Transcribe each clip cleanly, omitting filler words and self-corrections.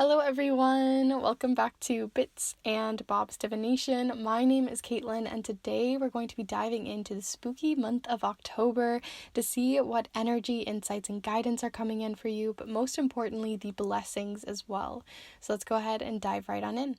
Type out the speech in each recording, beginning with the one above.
Hello everyone, welcome back to Bits and Bob's Divination. My name is Caitlin and today we're going to be diving into the spooky month of October to see what energy, insights, and guidance are coming in for you, but most importantly, the blessings as well. So let's go ahead and dive right on in.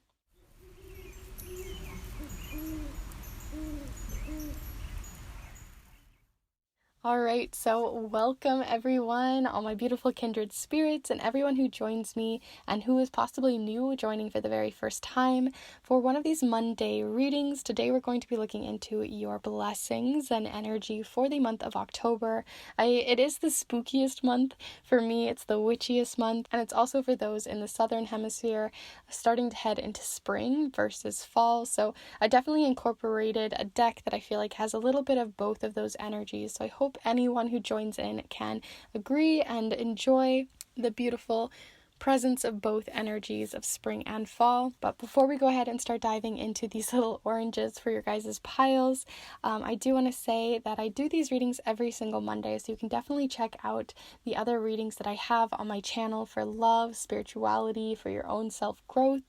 Alright, so welcome everyone, all my beautiful kindred spirits and everyone who joins me and who is possibly new joining for the very first time for one of these Monday readings. Today we're going to be looking into your blessings and energy for the month of October. It is the spookiest month. For me, it's the witchiest month, and it's also for those in the southern hemisphere starting to head into spring versus fall. So I definitely incorporated a deck that I feel like has a little bit of both of those energies. So I hope anyone who joins in can agree and enjoy the beautiful presence of both energies of spring and fall. But before we go ahead and start diving into these little oranges for your guys' piles, I do want to say that I do these readings every single Monday, so you can definitely check out the other readings that I have on my channel for love, spirituality, for your own self-growth,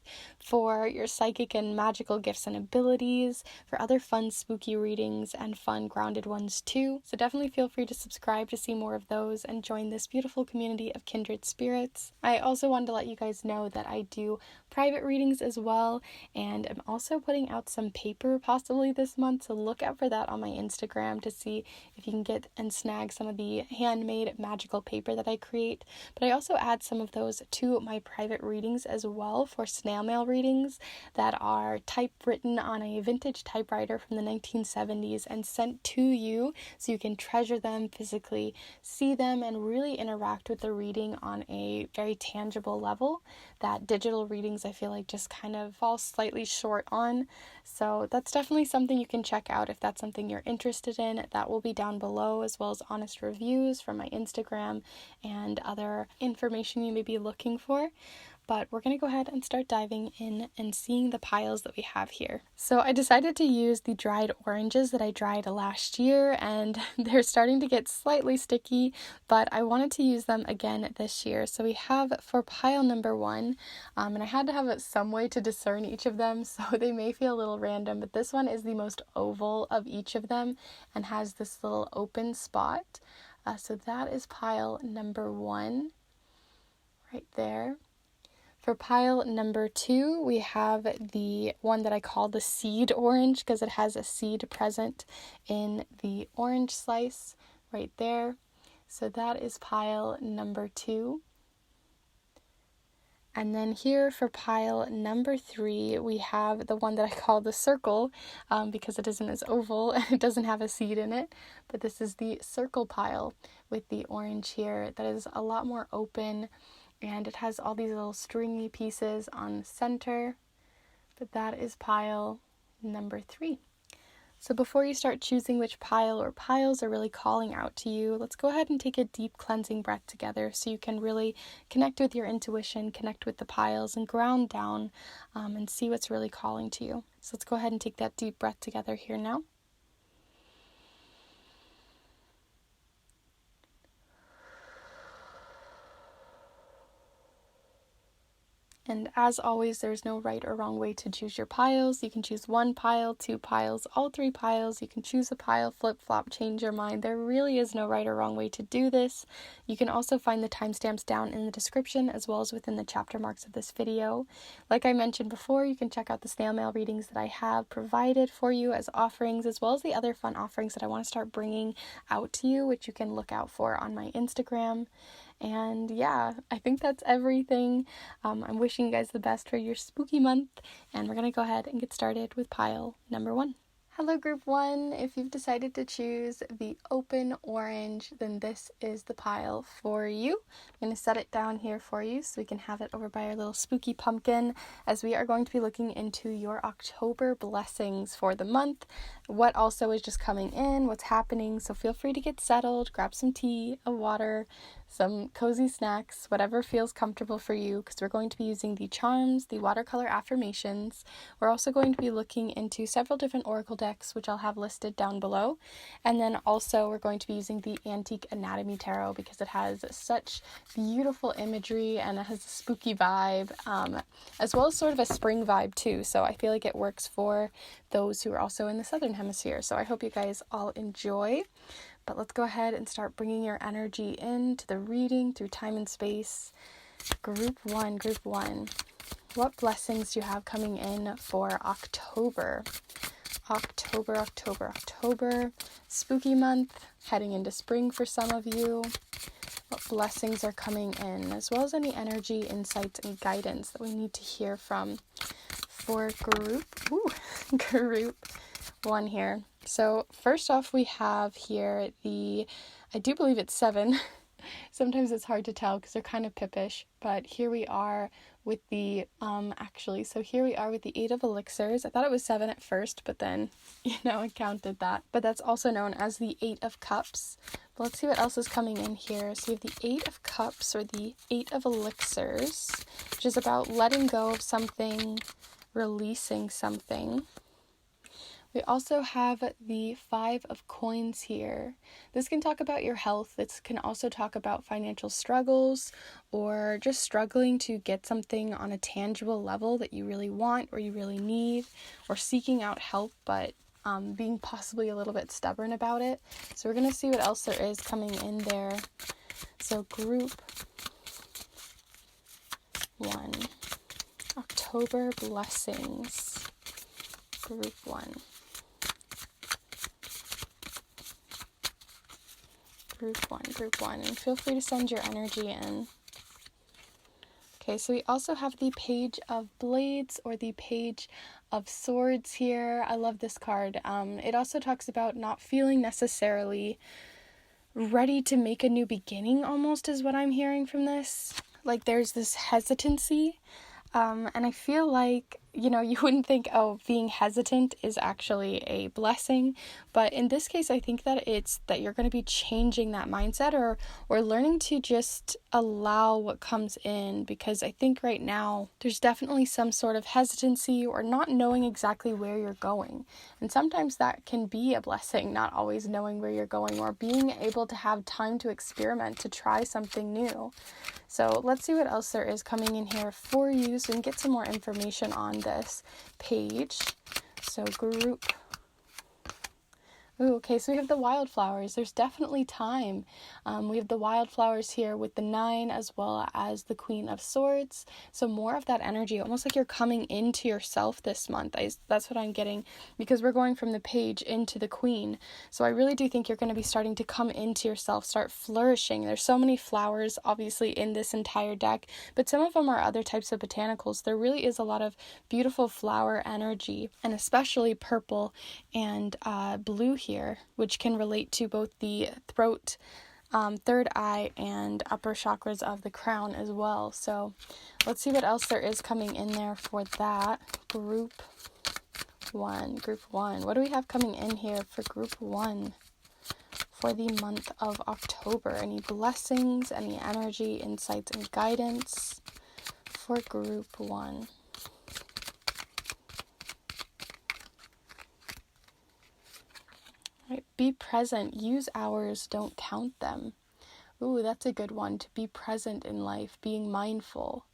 for your psychic and magical gifts and abilities, for other fun spooky readings and fun grounded ones too. So definitely feel free to subscribe to see more of those and join this beautiful community of kindred spirits. I also wanted to let you guys know that I do private readings as well, and I'm also putting out some paper possibly this month, so look out for that on my Instagram to see if you can get and snag some of the handmade magical paper that I create. But I also add some of those to my private readings as well for snail mail readings that are typewritten on a vintage typewriter from the 1970s and sent to you so you can treasure them, physically see them, and really interact with the reading on a very tangible level that digital readings I feel like just kind of fall slightly short on. So that's definitely something you can check out if that's something you're interested in. That will be down below, as well as honest reviews from my Instagram and other information you may be looking for. But we're going to go ahead and start diving in and seeing the piles that we have here. So I decided to use the dried oranges that I dried last year, and they're starting to get slightly sticky, but I wanted to use them again this year. So we have for pile number 1, and I had to have some way to discern each of them, so they may feel a little random, but this one is the most oval of each of them and has this little open spot. So that is pile number 1 right there. For pile number 2, we have the one that I call the seed orange because it has a seed present in the orange slice right there. So that is pile number 2. And then here for pile number 3, we have the one that I call the circle because it isn't as oval and it doesn't have a seed in it. But this is the circle pile with the orange here that is a lot more open. And it has all these little stringy pieces on the center. But that is pile number 3. So before you start choosing which pile or piles are really calling out to you, let's go ahead and take a deep cleansing breath together so you can really connect with your intuition, connect with the piles, and ground down and see what's really calling to you. So let's go ahead and take that deep breath together here now. And as always, there's no right or wrong way to choose your piles. You can choose 1 pile, 2 piles, all 3 piles. You can choose a pile, flip-flop, change your mind. There really is no right or wrong way to do this. You can also find the timestamps down in the description as well as within the chapter marks of this video. Like I mentioned before, you can check out the snail mail readings that I have provided for you as offerings, as well as the other fun offerings that I want to start bringing out to you, which you can look out for on my Instagram. And yeah, I think that's everything. I'm wishing you guys the best for your spooky month, and we're going to go ahead and get started with pile number 1. Hello group 1, if you've decided to choose the open orange, then this is the pile for you. I'm going to set it down here for you so we can have it over by our little spooky pumpkin, as we are going to be looking into your October blessings for the month, what also is just coming in, what's happening. So feel free to get settled, grab some tea, a water, some cozy snacks, whatever feels comfortable for you, because we're going to be using the charms, the watercolor affirmations. We're also going to be looking into several different oracle decks, which I'll have listed down below. And then also we're going to be using the Antique Anatomy Tarot because it has such beautiful imagery and it has a spooky vibe, as well as sort of a spring vibe too. So I feel like it works for those who are also in the Southern Hemisphere. So I hope you guys all enjoy. But let's go ahead and start bringing your energy into the reading through time and space. Group one. What blessings do you have coming in for October? October. Spooky month, heading into spring for some of you. What blessings are coming in, as well as any energy, insights, and guidance that we need to hear from for group one here. So first off, we have here I do believe it's 7. Sometimes it's hard to tell because they're kind of pippish, but here we are with the, here we are with the 8 of elixirs. I thought it was 7 at first, but then, I counted that. But that's also known as the 8 of cups. But let's see what else is coming in here. So we have the 8 of cups, or the 8 of elixirs, which is about letting go of something, releasing something. We also have the 5 of coins here. This can talk about your health. This can also talk about financial struggles or just struggling to get something on a tangible level that you really want or you really need, or seeking out help but being possibly a little bit stubborn about it. So we're going to see what else there is coming in there. So group 1. October blessings. Group 1. Group one, and feel free to send your energy in. Okay, so we also have the Page of Blades, or the Page of Swords here. I love this card. It also talks about not feeling necessarily ready to make a new beginning, almost, is what I'm hearing from this. Like there's this hesitancy, and I feel like, you wouldn't think, being hesitant is actually a blessing. But in this case, I think that it's that you're going to be changing that mindset or learning to just allow what comes in. Because I think right now there's definitely some sort of hesitancy or not knowing exactly where you're going. And sometimes that can be a blessing, not always knowing where you're going or being able to have time to experiment, to try something new. So let's see what else there is coming in here for you so we can get some more information on this page. So group. Okay, so we have the wildflowers. There's definitely time. We have the wildflowers here with the 9 as well as the Queen of Swords. So more of that energy, almost like you're coming into yourself this month. That's what I'm getting, because we're going from the Page into the Queen. So I really do think you're going to be starting to come into yourself, start flourishing. There's so many flowers, obviously, in this entire deck, but some of them are other types of botanicals. There really is a lot of beautiful flower energy, and especially purple and blue here, which can relate to both the throat, third eye, and upper chakras of the crown as well. So let's see what else there is coming in there for that. Group 1. What do we have coming in here for group 1 for the month of October? Any blessings, any energy, insights, and guidance for group 1? Right, be present. Use hours, don't count them. Ooh, that's a good one. To be present in life, being mindful.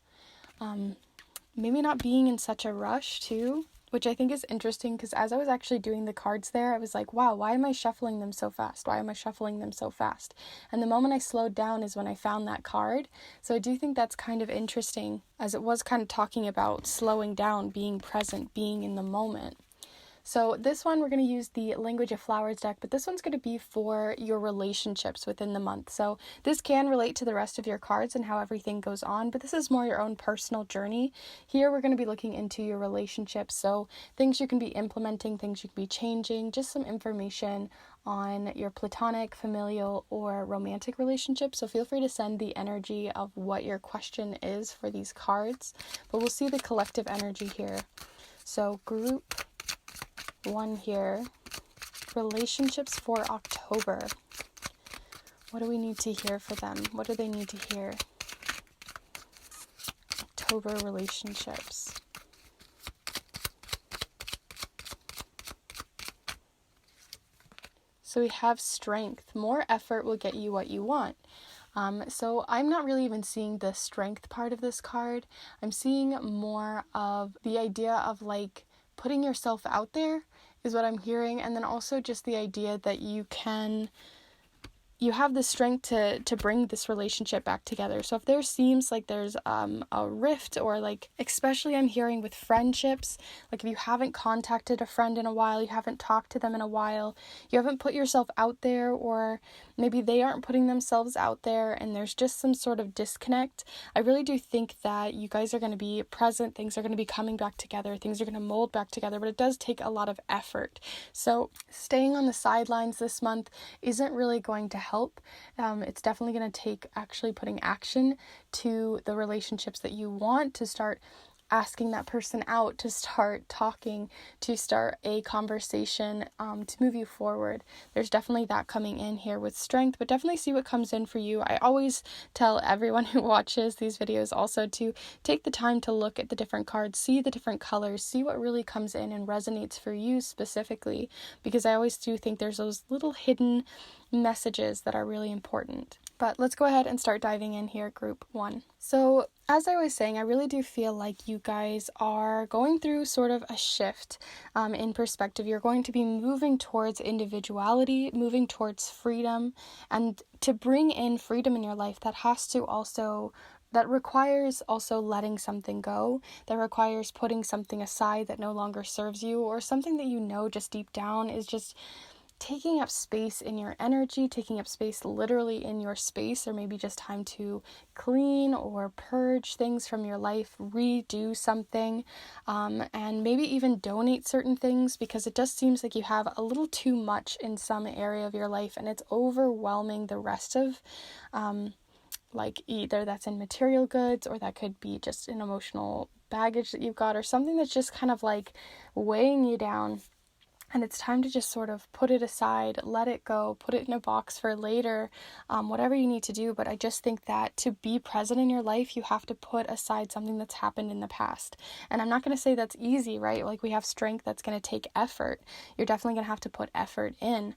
Maybe not being in such a rush too, which I think is interesting, because as I was actually doing the cards there, I was like, wow, why am I shuffling them so fast? And the moment I slowed down is when I found that card. So I do think that's kind of interesting, as it was kind of talking about slowing down, being present, being in the moment. So this one, we're going to use the Language of Flowers deck, but this one's going to be for your relationships within the month. So this can relate to the rest of your cards and how everything goes on, but this is more your own personal journey. Here, we're going to be looking into your relationships. So things you can be implementing, things you can be changing, just some information on your platonic, familial, or romantic relationships. So feel free to send the energy of what your question is for these cards, but we'll see the collective energy here. So group 1 here, relationships for October. What do we need to hear for them? What do they need to hear? October relationships. So we have strength. More effort will get you what you want. So I'm not really even seeing the strength part of this card. I'm seeing more of the idea of like putting yourself out there is what I'm hearing. And then also just the idea that you have the strength to bring this relationship back together. So if there seems like there's a rift, or like, especially I'm hearing with friendships, like if you haven't contacted a friend in a while, you haven't talked to them in a while, you haven't put yourself out there, or maybe they aren't putting themselves out there and there's just some sort of disconnect, I really do think that you guys are going to be present, things are going to be coming back together, things are going to mold back together, but it does take a lot of effort. So staying on the sidelines this month isn't really going to help. It's definitely going to take actually putting action to the relationships that you want, to start asking that person out, to start talking, to start a conversation, to move you forward. There's definitely that coming in here with strength, but definitely see what comes in for you. I always tell everyone who watches these videos also to take the time to look at the different cards, see the different colors, see what really comes in and resonates for you specifically, because I always do think there's those little hidden messages that are really important. But let's go ahead and start diving in here, group 1. So as I was saying, I really do feel like you guys are going through sort of a shift in perspective. You're going to be moving towards individuality, moving towards freedom, and to bring in freedom in your life, that requires also letting something go, that requires putting something aside that no longer serves you, or something that you know just deep down is just taking up space in your energy, taking up space literally in your space, or maybe just time to clean or purge things from your life, redo something, and maybe even donate certain things, because it just seems like you have a little too much in some area of your life and it's overwhelming the rest of like either that's in material goods, or that could be just an emotional baggage that you've got, or something that's just kind of like weighing you down. And it's time to just sort of put it aside, let it go, put it in a box for later, whatever you need to do. But I just think that to be present in your life, you have to put aside something that's happened in the past. And I'm not going to say that's easy, right? Like we have strength that's going to take effort. You're definitely going to have to put effort in.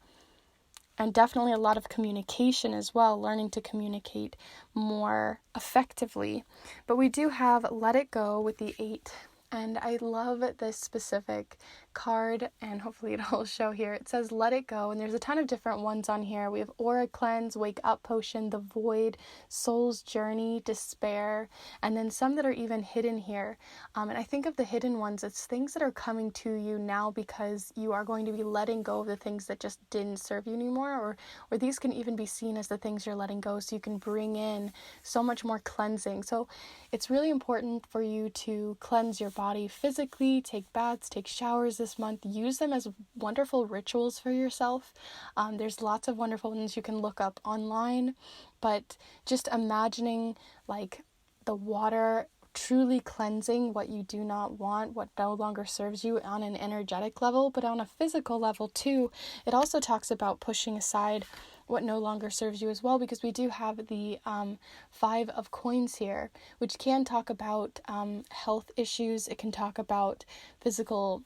And definitely a lot of communication as well, learning to communicate more effectively. But we do have Let It Go with the 8. And I love this specific card, and hopefully it'll show here. It says Let It Go, and there's a ton of different ones on here. We have Aura Cleanse, Wake Up Potion, The Void, Soul's Journey, Despair, and then some that are even hidden here. And I think of the hidden ones, it's things that are coming to you now because you are going to be letting go of the things that just didn't serve you anymore, or these can even be seen as the things you're letting go, so you can bring in so much more cleansing. So it's really important for you to cleanse your body physically, take baths, take showers this month, use them as wonderful rituals for yourself. There's lots of wonderful ones you can look up online, but just imagining like the water truly cleansing what you do not want, what no longer serves you on an energetic level, but on a physical level too. It also talks about pushing aside what no longer serves you as well, because we do have the 5 of coins here, which can talk about health issues. It can talk about physical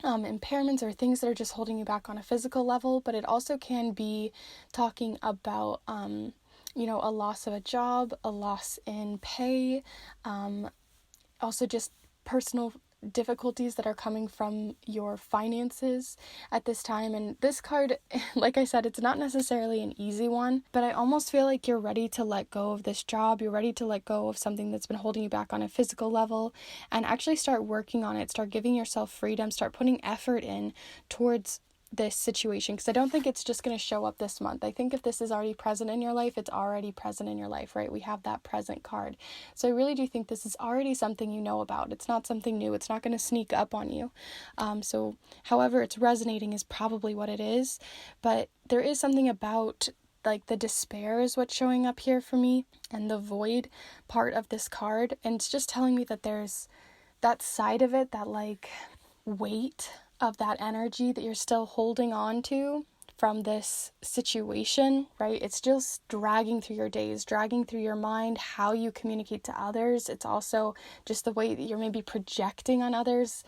impairments or things that are just holding you back on a physical level, but it also can be talking about a loss of a job, a loss in pay, also just personal difficulties that are coming from your finances at this time. And this card, like I said, it's not necessarily an easy one, but I almost feel like you're ready to let go of this job. You're ready to let go of something that's been holding you back on a physical level and actually start working on it, start giving yourself freedom, start putting effort in towards this situation, because I don't think it's just going to show up this month. I think if this is already present in your life, it's already present in your life, right? We have that present card. So I really do think this is already something you know about. It's not something new. It's not going to sneak up on you. So however it's resonating is probably what it is. But there is something about like the despair is what's showing up here for me, and the void part of this card. And it's just telling me that there's that side of it, that like weight of that energy that you're still holding on to from this situation, right? It's just dragging through your days, dragging through your mind, how you communicate to others. It's also just the way that you're maybe projecting on others,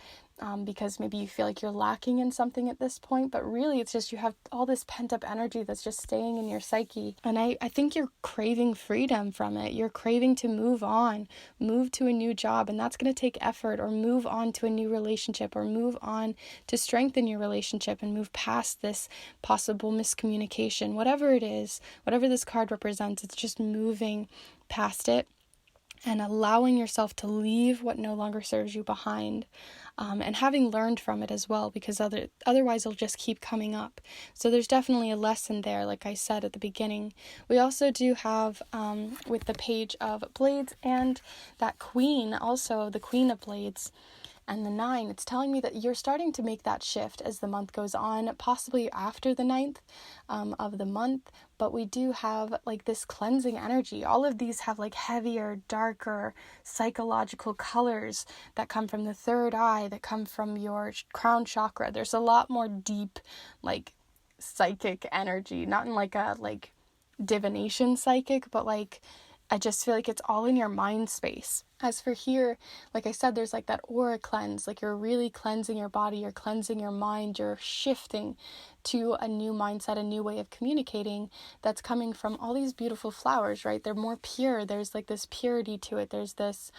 because maybe you feel like you're lacking in something at this point, but really it's just you have all this pent-up energy that's just staying in your psyche. And I think you're craving freedom from it. You're craving to move on, move to a new job, and that's going to take effort, or move on to a new relationship, or move on to strengthen your relationship and move past this possible miscommunication. Whatever it is, whatever this card represents, it's just moving past it and allowing yourself to leave what no longer serves you behind, and having learned from it as well, because otherwise it'll just keep coming up. So there's definitely a lesson there, like I said at the beginning. We also do have, with the Page of Blades and that Queen, also the Queen of Blades, and the 9, it's telling me that you're starting to make that shift as the month goes on, possibly after the 9th of the month. But we do have like this cleansing energy. All of these have like heavier, darker psychological colors that come from the third eye, that come from your crown chakra. There's a lot more deep, like, psychic energy, not in like a like divination psychic, but like I just feel like it's all in your mind space. As for here, like I said, there's like that aura cleanse, like you're really cleansing your body, you're cleansing your mind, you're shifting to a new mindset, a new way of communicating that's coming from all these beautiful flowers, right? They're more pure. There's like this purity to it. There's this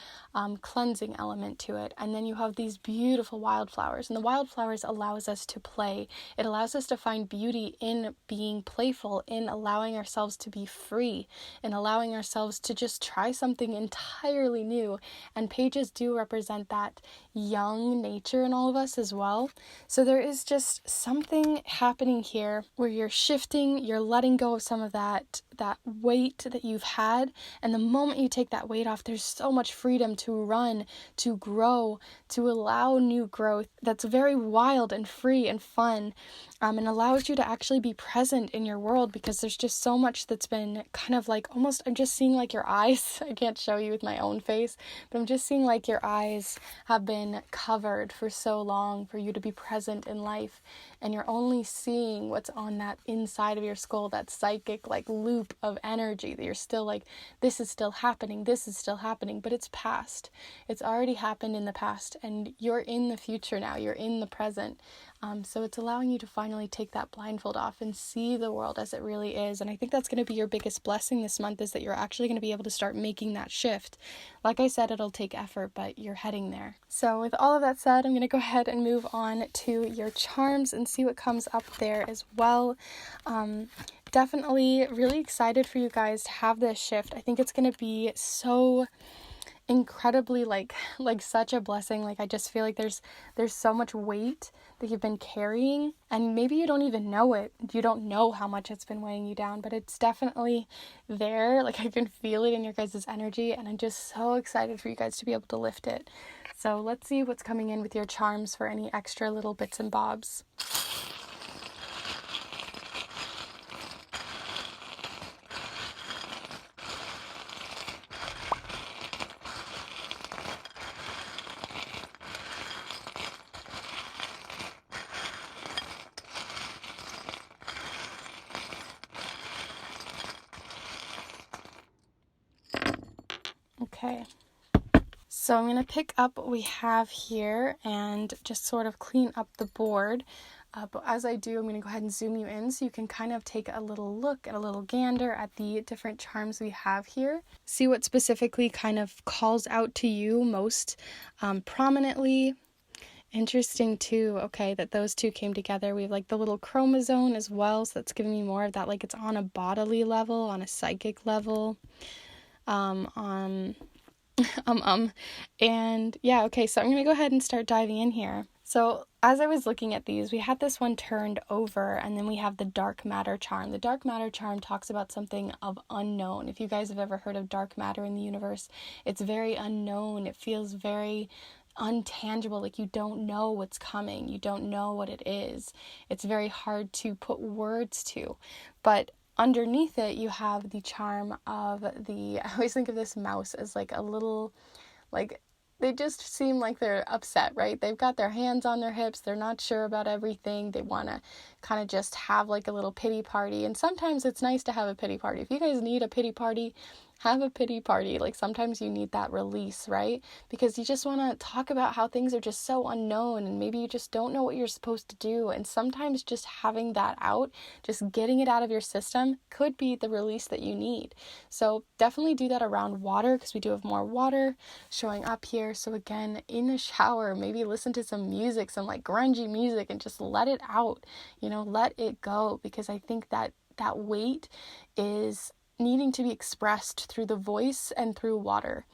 cleansing element to it. And then you have these beautiful wildflowers, and the wildflowers allows us to play. It allows us to find beauty in being playful, in allowing ourselves to be free, in allowing ourselves to just try something entirely new. And pages do represent that young nature in all of us as well. So there is just something happening here where you're shifting, you're letting go of some of that weight that you've had. And the moment you take that weight off, there's so much freedom to run, to grow, to allow new growth that's very wild and free and fun, and allows you to actually be present in your world, because there's just so much that's been kind of like almost, I'm just seeing like your eyes. I can't show you with my own face, but I'm just seeing like your eyes have been covered for so long for you to be present in life, and you're only seeing what's on that inside of your skull, that psychic like loop of energy that you're still like, this is still happening, but it's past. It's already happened in the past, and you're in the future now, you're in the present. So it's allowing you to finally take that blindfold off and see the world as it really is. And I think that's going to be your biggest blessing this month, is that you're actually going to be able to start making that shift. Like I said, it'll take effort, but you're heading there. So with all of that said, I'm going to go ahead and move on to your charms and see what comes up there as well. Definitely really excited for you guys to have this shift. I think it's going to be so incredibly like such a blessing. Like I just feel like there's so much weight that you've been carrying, and maybe you don't even know it. You don't know how much it's been weighing you down, but it's definitely there. Like I can feel it in your guys' energy, and I'm just so excited for you guys to be able to lift it. So let's see what's coming in with your charms for any extra little bits and bobs. Okay, so I'm going to pick up what we have here and just sort of clean up the board. But as I do, I'm going to go ahead and zoom you in so you can kind of take a little look at a little gander at the different charms we have here. See what specifically kind of calls out to you most prominently. Interesting too, okay, that those two came together. We have like the little chromosome as well, so that's giving me more of that, like it's on a bodily level, on a psychic level. And yeah, okay, so I'm going to go ahead and start diving in here. So as I was looking at these, we had this one turned over, and then we have the dark matter charm. The dark matter charm talks about something of unknown. If you guys have ever heard of dark matter in the universe, it's very unknown. It feels very untangible, like you don't know what's coming. You don't know what it is. It's very hard to put words to. But underneath it, you have the charm of I always think of this mouse as like a little, like they just seem like they're upset, right? They've got their hands on their hips. They're not sure about everything. They want to kind of just have like a little pity party. And sometimes it's nice to have a pity party. If you guys need a pity party, have a pity party. Like sometimes you need that release, right? Because you just want to talk about how things are just so unknown and maybe you just don't know what you're supposed to do. And sometimes just having that out, just getting it out of your system could be the release that you need. So definitely do that around water, because we do have more water showing up here. So again, in the shower, maybe listen to some music, some like grungy music, and just let it out, let it go, because I think that weight is needing to be expressed through the voice and through water.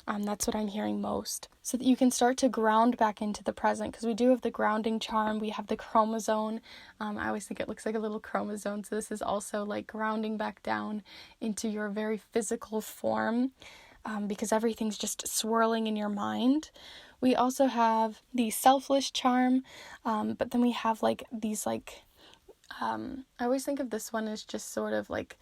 That's what I'm hearing most, so that you can start to ground back into the present, because we do have the grounding charm. We have the chromosome. I always think it looks like a little chromosome, so this is also like grounding back down into your very physical form, because everything's just swirling in your mind. We also have the selfless charm, but then we have like these like, I always think of this one as just sort of like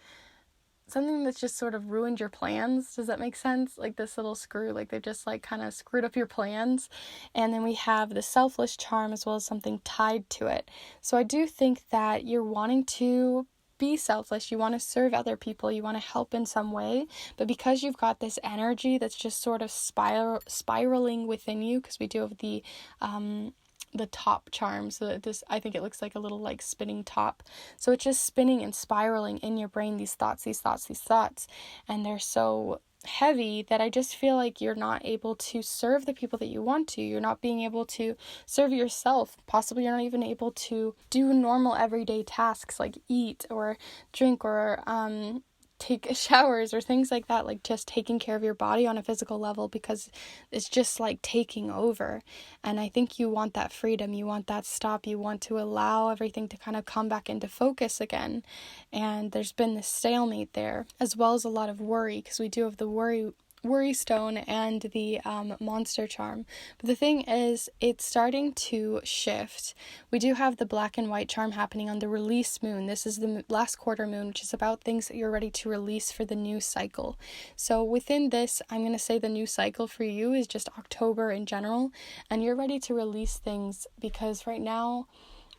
something that's just sort of ruined your plans. Does that make sense? Like this little screw, like they've just like kind of screwed up your plans. And then we have the selfless charm as well as something tied to it. So I do think that you're wanting to be selfless, you want to serve other people, you want to help in some way, but because you've got this energy that's just sort of spiraling within you, because we do have the top charm, so that this, I think it looks like a little like spinning top, so it's just spinning and spiraling in your brain, these thoughts, and they're so heavy that I just feel like you're not able to serve the people that you want to. You're not being able to serve yourself. Possibly you're not even able to do normal everyday tasks like eat or drink or take showers or things like that, like just taking care of your body on a physical level, because it's just like taking over. And I think you want that freedom, you want that stop, you want to allow everything to kind of come back into focus again. And there's been this stalemate there, as well as a lot of worry, because we do have the worry stone and the monster charm. But the thing is, it's starting to shift. We do have the black and white charm happening on the release moon. This is the last quarter moon, which is about things that you're ready to release for the new cycle. So within this, I'm going to say the new cycle for you is just October in general, and you're ready to release things, because right now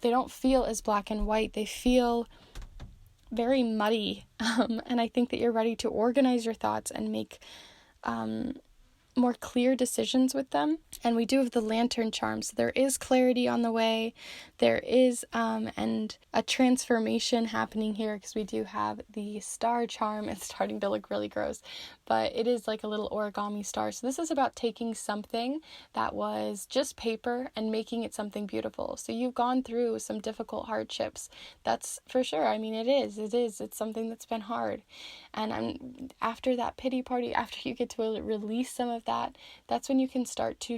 they don't feel as black and white. They feel very muddy, and I think that you're ready to organize your thoughts and make more clear decisions with them. And we do have the lantern charm, so there is clarity on the way. There is and a transformation happening here, because we do have the star charm. It's starting to look really gross, but it is like a little origami star. So this is about taking something that was just paper and making it something beautiful. So you've gone through some difficult hardships. That's for sure. I mean, it's something that's been hard. And after that pity party, after you get to release some of that, that's when you can start to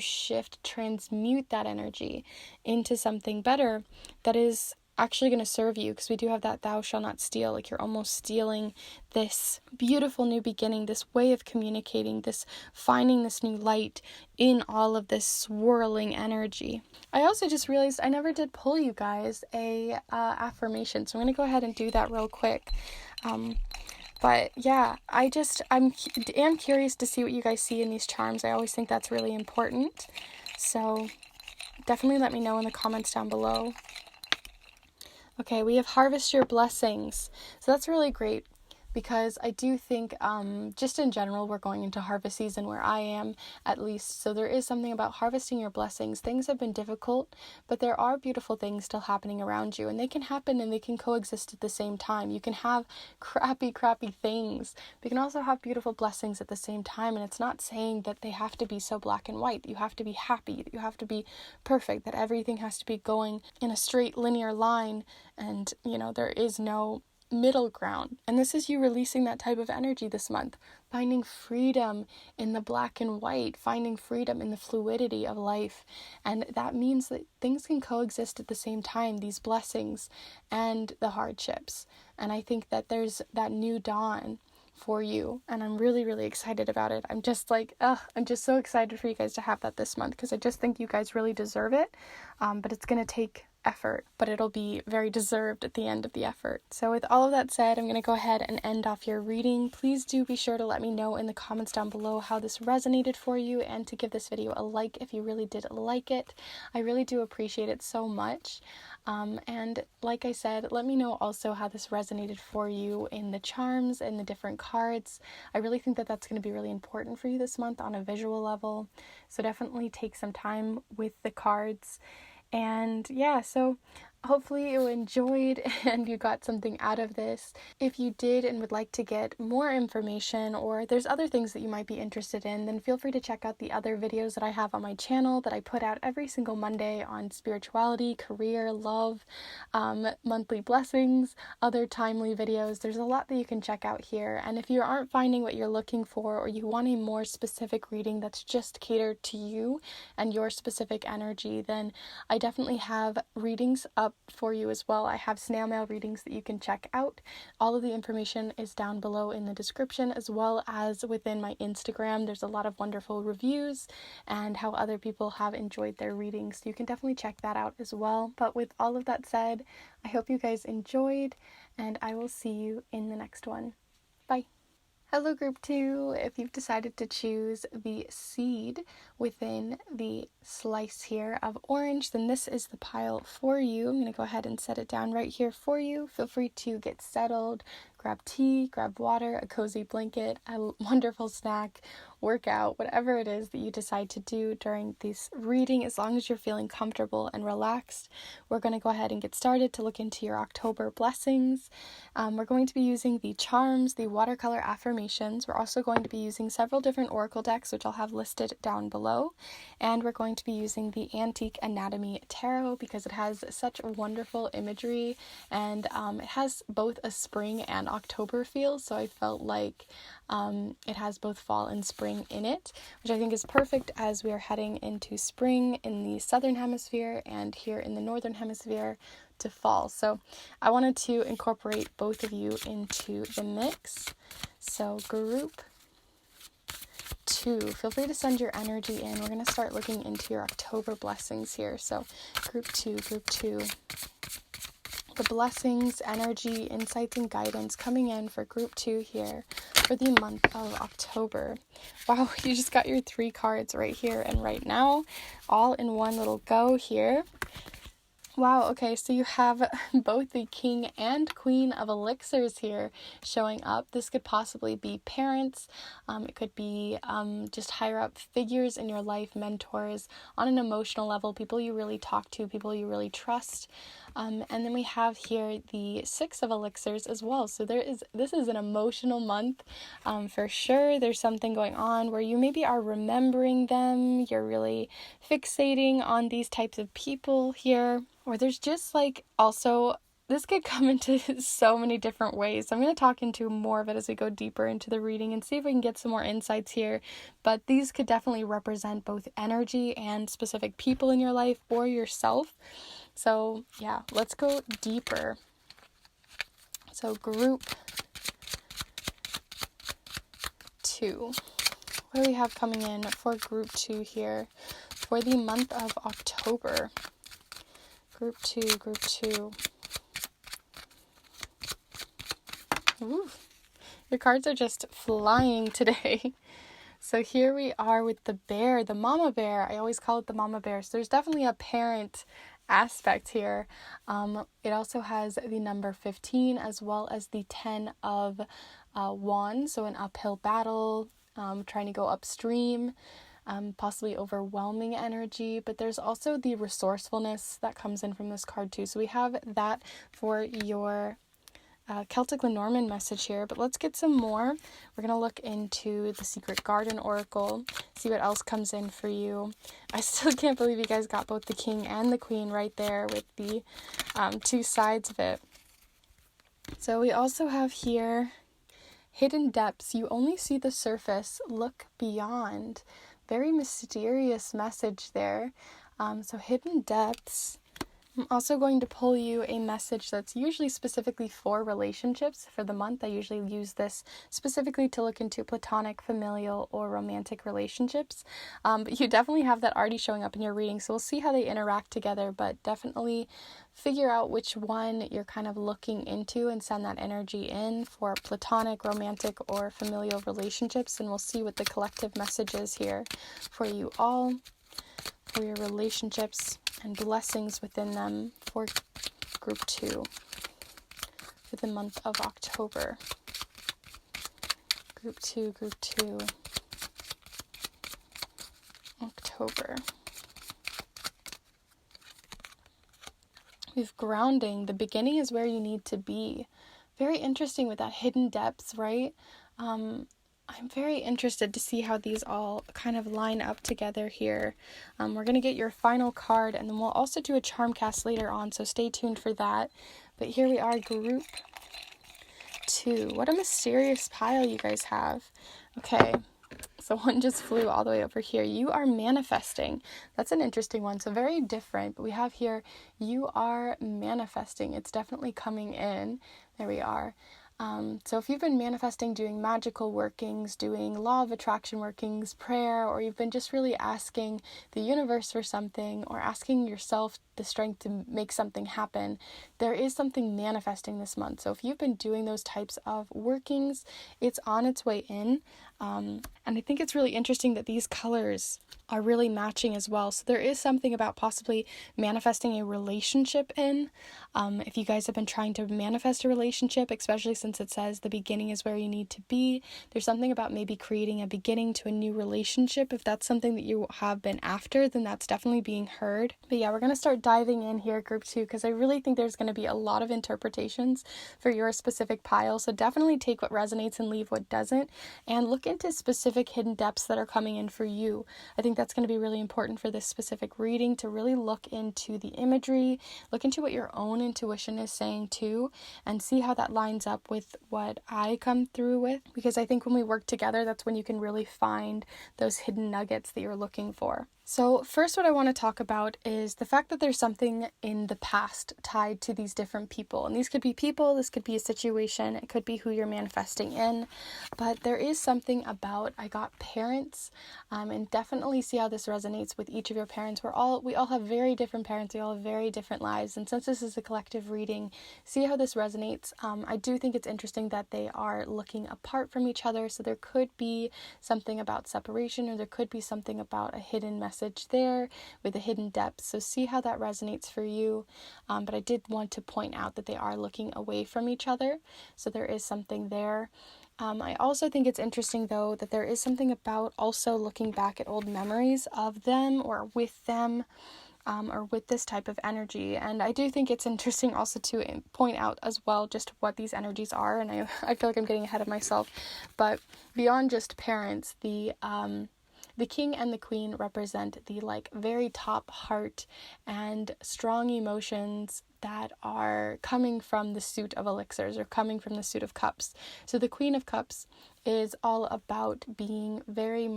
transmute that energy into something better that is actually going to serve you, because we do have that thou shalt not steal. Like you're almost stealing this beautiful new beginning, this way of communicating, this finding this new light in all of this swirling energy. I also just realized I never did pull you guys a affirmation, so I'm going to go ahead and do that real quick. But yeah, I'm curious to see what you guys see in these charms. I always think that's really important. So definitely let me know in the comments down below. Okay, we have harvest your blessings. So that's really great, because I do think just in general, we're going into harvest season where I am, at least. So there is something about harvesting your blessings. Things have been difficult, but there are beautiful things still happening around you, and they can happen and they can coexist at the same time. You can have crappy things, but you can also have beautiful blessings at the same time. And it's not saying that they have to be so black and white. You have to be happy, you have to be perfect, that everything has to be going in a straight linear line, and there is no middle ground. And this is you releasing that type of energy this month, finding freedom in the black and white, finding freedom in the fluidity of life. And that means that things can coexist at the same time, these blessings and the hardships. And I think that there's that new dawn for you, and I'm really, really excited about it. I'm just so excited for you guys to have that this month, because I just think you guys really deserve it. But it's going to take effort, but it'll be very deserved at the end of the effort. So with all of that said, I'm going to go ahead and end off your reading. Please do be sure to let me know in the comments down below how this resonated for you, and to give this video a like if you really did like it. I really do appreciate it so much. And like I said, let me know also how this resonated for you in the charms and the different cards. I really think that that's going to be really important for you this month on a visual level. So definitely take some time with the cards. And yeah, so hopefully you enjoyed and you got something out of this. If you did and would like to get more information, or there's other things that you might be interested in, then feel free to check out the other videos that I have on my channel that I put out every single Monday on spirituality, career, love, monthly blessings, other timely videos. There's a lot that you can check out here. And if you aren't finding what you're looking for, or you want a more specific reading that's just catered to you and your specific energy, then I definitely have readings up for you as well. I have snail mail readings that you can check out. All of the information is down below in the description, as well as within my Instagram. There's a lot of wonderful reviews and how other people have enjoyed their readings. So you can definitely check that out as well. But with all of that said, I hope you guys enjoyed, and I will see you in the next one. Bye. Hello group 2, if you've decided to choose the seed within the slice here of orange, then this is the pile for you. I'm going to go ahead and set it down right here for you. Feel free to get settled, grab tea, grab water, a cozy blanket, a wonderful snack, workout, whatever it is that you decide to do during this reading, as long as you're feeling comfortable and relaxed. We're going to go ahead and get started to look into your October blessings. We're going to be using the charms, the watercolor affirmations. We're also going to be using several different oracle decks, which I'll have listed down below. And we're going to be using the Antique Anatomy Tarot because it has such wonderful imagery, and it has both a spring and October feel. So I felt like it has both fall and spring in it, which I think is perfect as we are heading into spring in the southern hemisphere and here in the northern hemisphere to fall. So I wanted to incorporate both of you into the mix. So group 2, feel free to send your energy in. We're going to start looking into your October blessings here. So group 2, the blessings, energy, insights, and guidance coming in for group 2 here for the month of October. Wow, you just got your 3 cards right here and right now, all in one little go here. Wow, okay, so you have both the King and Queen of Elixirs here showing up. This could possibly be parents. It could be just higher up figures in your life, mentors on an emotional level, people you really talk to, people you really trust. And then we have here the 6 of Elixirs as well. So this is an emotional month for sure. There's something going on where you maybe are remembering them. You're really fixating on these types of people here. Or there's just like also, this could come into so many different ways. So I'm going to talk into more of it as we go deeper into the reading and see if we can get some more insights here. But these could definitely represent both energy and specific people in your life or yourself. So yeah, let's go deeper. So group 2. What do we have coming in for group 2 here for the month of October? Group 2. Ooh, your cards are just flying today. So here we are with the bear, the mama bear. I always call it the mama bear. So there's definitely a parent aspect here. It also has the number 15 as well as the 10 of wands. So an uphill battle, trying to go upstream. Possibly overwhelming energy, but there's also the resourcefulness that comes in from this card too. So we have that for your Celtic Lenormand message here, but let's get some more. We're going to look into the Secret Garden Oracle, see what else comes in for you. I still can't believe you guys got both the King and the Queen right there with the 2 sides of it. So we also have here hidden depths. You only see the surface, look beyond. Very mysterious message there. So hidden depths, I'm also going to pull you a message that's usually specifically for relationships for the month. I usually use this specifically to look into platonic, familial, or romantic relationships. But you definitely have that already showing up in your reading, so we'll see how they interact together, but definitely figure out which one you're kind of looking into and send that energy in for platonic, romantic, or familial relationships, and we'll see what the collective message is here for you all, for your relationships and blessings within them for group 2 for the month of October. Group 2, October. We have grounding. The beginning is where you need to be. Very interesting with that hidden depths, right? I'm very interested to see how these all kind of line up together here. We're going to get your final card, and then we'll also do a charm cast later on, so stay tuned for that. But here we are, group 2. What a mysterious pile you guys have. Okay, so one just flew all the way over here. You are manifesting. That's an interesting one, so very different. But we have here, you are manifesting. It's definitely coming in. There we are. So if you've been manifesting, doing magical workings, doing law of attraction workings, prayer, or you've been just really asking the universe for something, or asking yourself the strength to make something happen, there is something manifesting this month. So if you've been doing those types of workings, it's on its way in. And I think it's really interesting that these colors are really matching as well. So there is something about possibly manifesting a relationship in. If you guys have been trying to manifest a relationship, especially since it says the beginning is where you need to be, there's something about maybe creating a beginning to a new relationship. If that's something that you have been after, then that's definitely being heard. But yeah, we're going to start diving in here, group 2, because I really think there's going to be a lot of interpretations for your specific pile. So definitely take what resonates and leave what doesn't, and look into specific hidden depths that are coming in for you. I think that's going to be really important for this specific reading, to really look into the imagery, look into what your own intuition is saying too, and see how that lines up with what I come through with, because I think when we work together, that's when you can really find those hidden nuggets that you're looking for. So first, what I want to talk about is the fact that there's something in the past tied to these different people. And these could be people, this could be a situation, it could be who you're manifesting in. But there is something about, I got parents, and definitely see how this resonates with each of your parents. We all have very different parents, we all have very different lives. And since this is a collective reading, see how this resonates. I do think it's interesting that they are looking apart from each other. So there could be something about separation, or there could be something about a hidden message there with a hidden depth. So see how that resonates for you. But I did want to point out that they are looking away from each other. So there is something there. I also think it's interesting, though, that there is something about also looking back at old memories of them or with them, or with this type of energy. And I do think it's interesting also to point out as well just what these energies are. And I feel like I'm getting ahead of myself. But beyond just parents, the king and the queen represent the very top heart and strong emotions that are coming from the suit of elixirs, or coming from the suit of cups. So the Queen of Cups is all about being very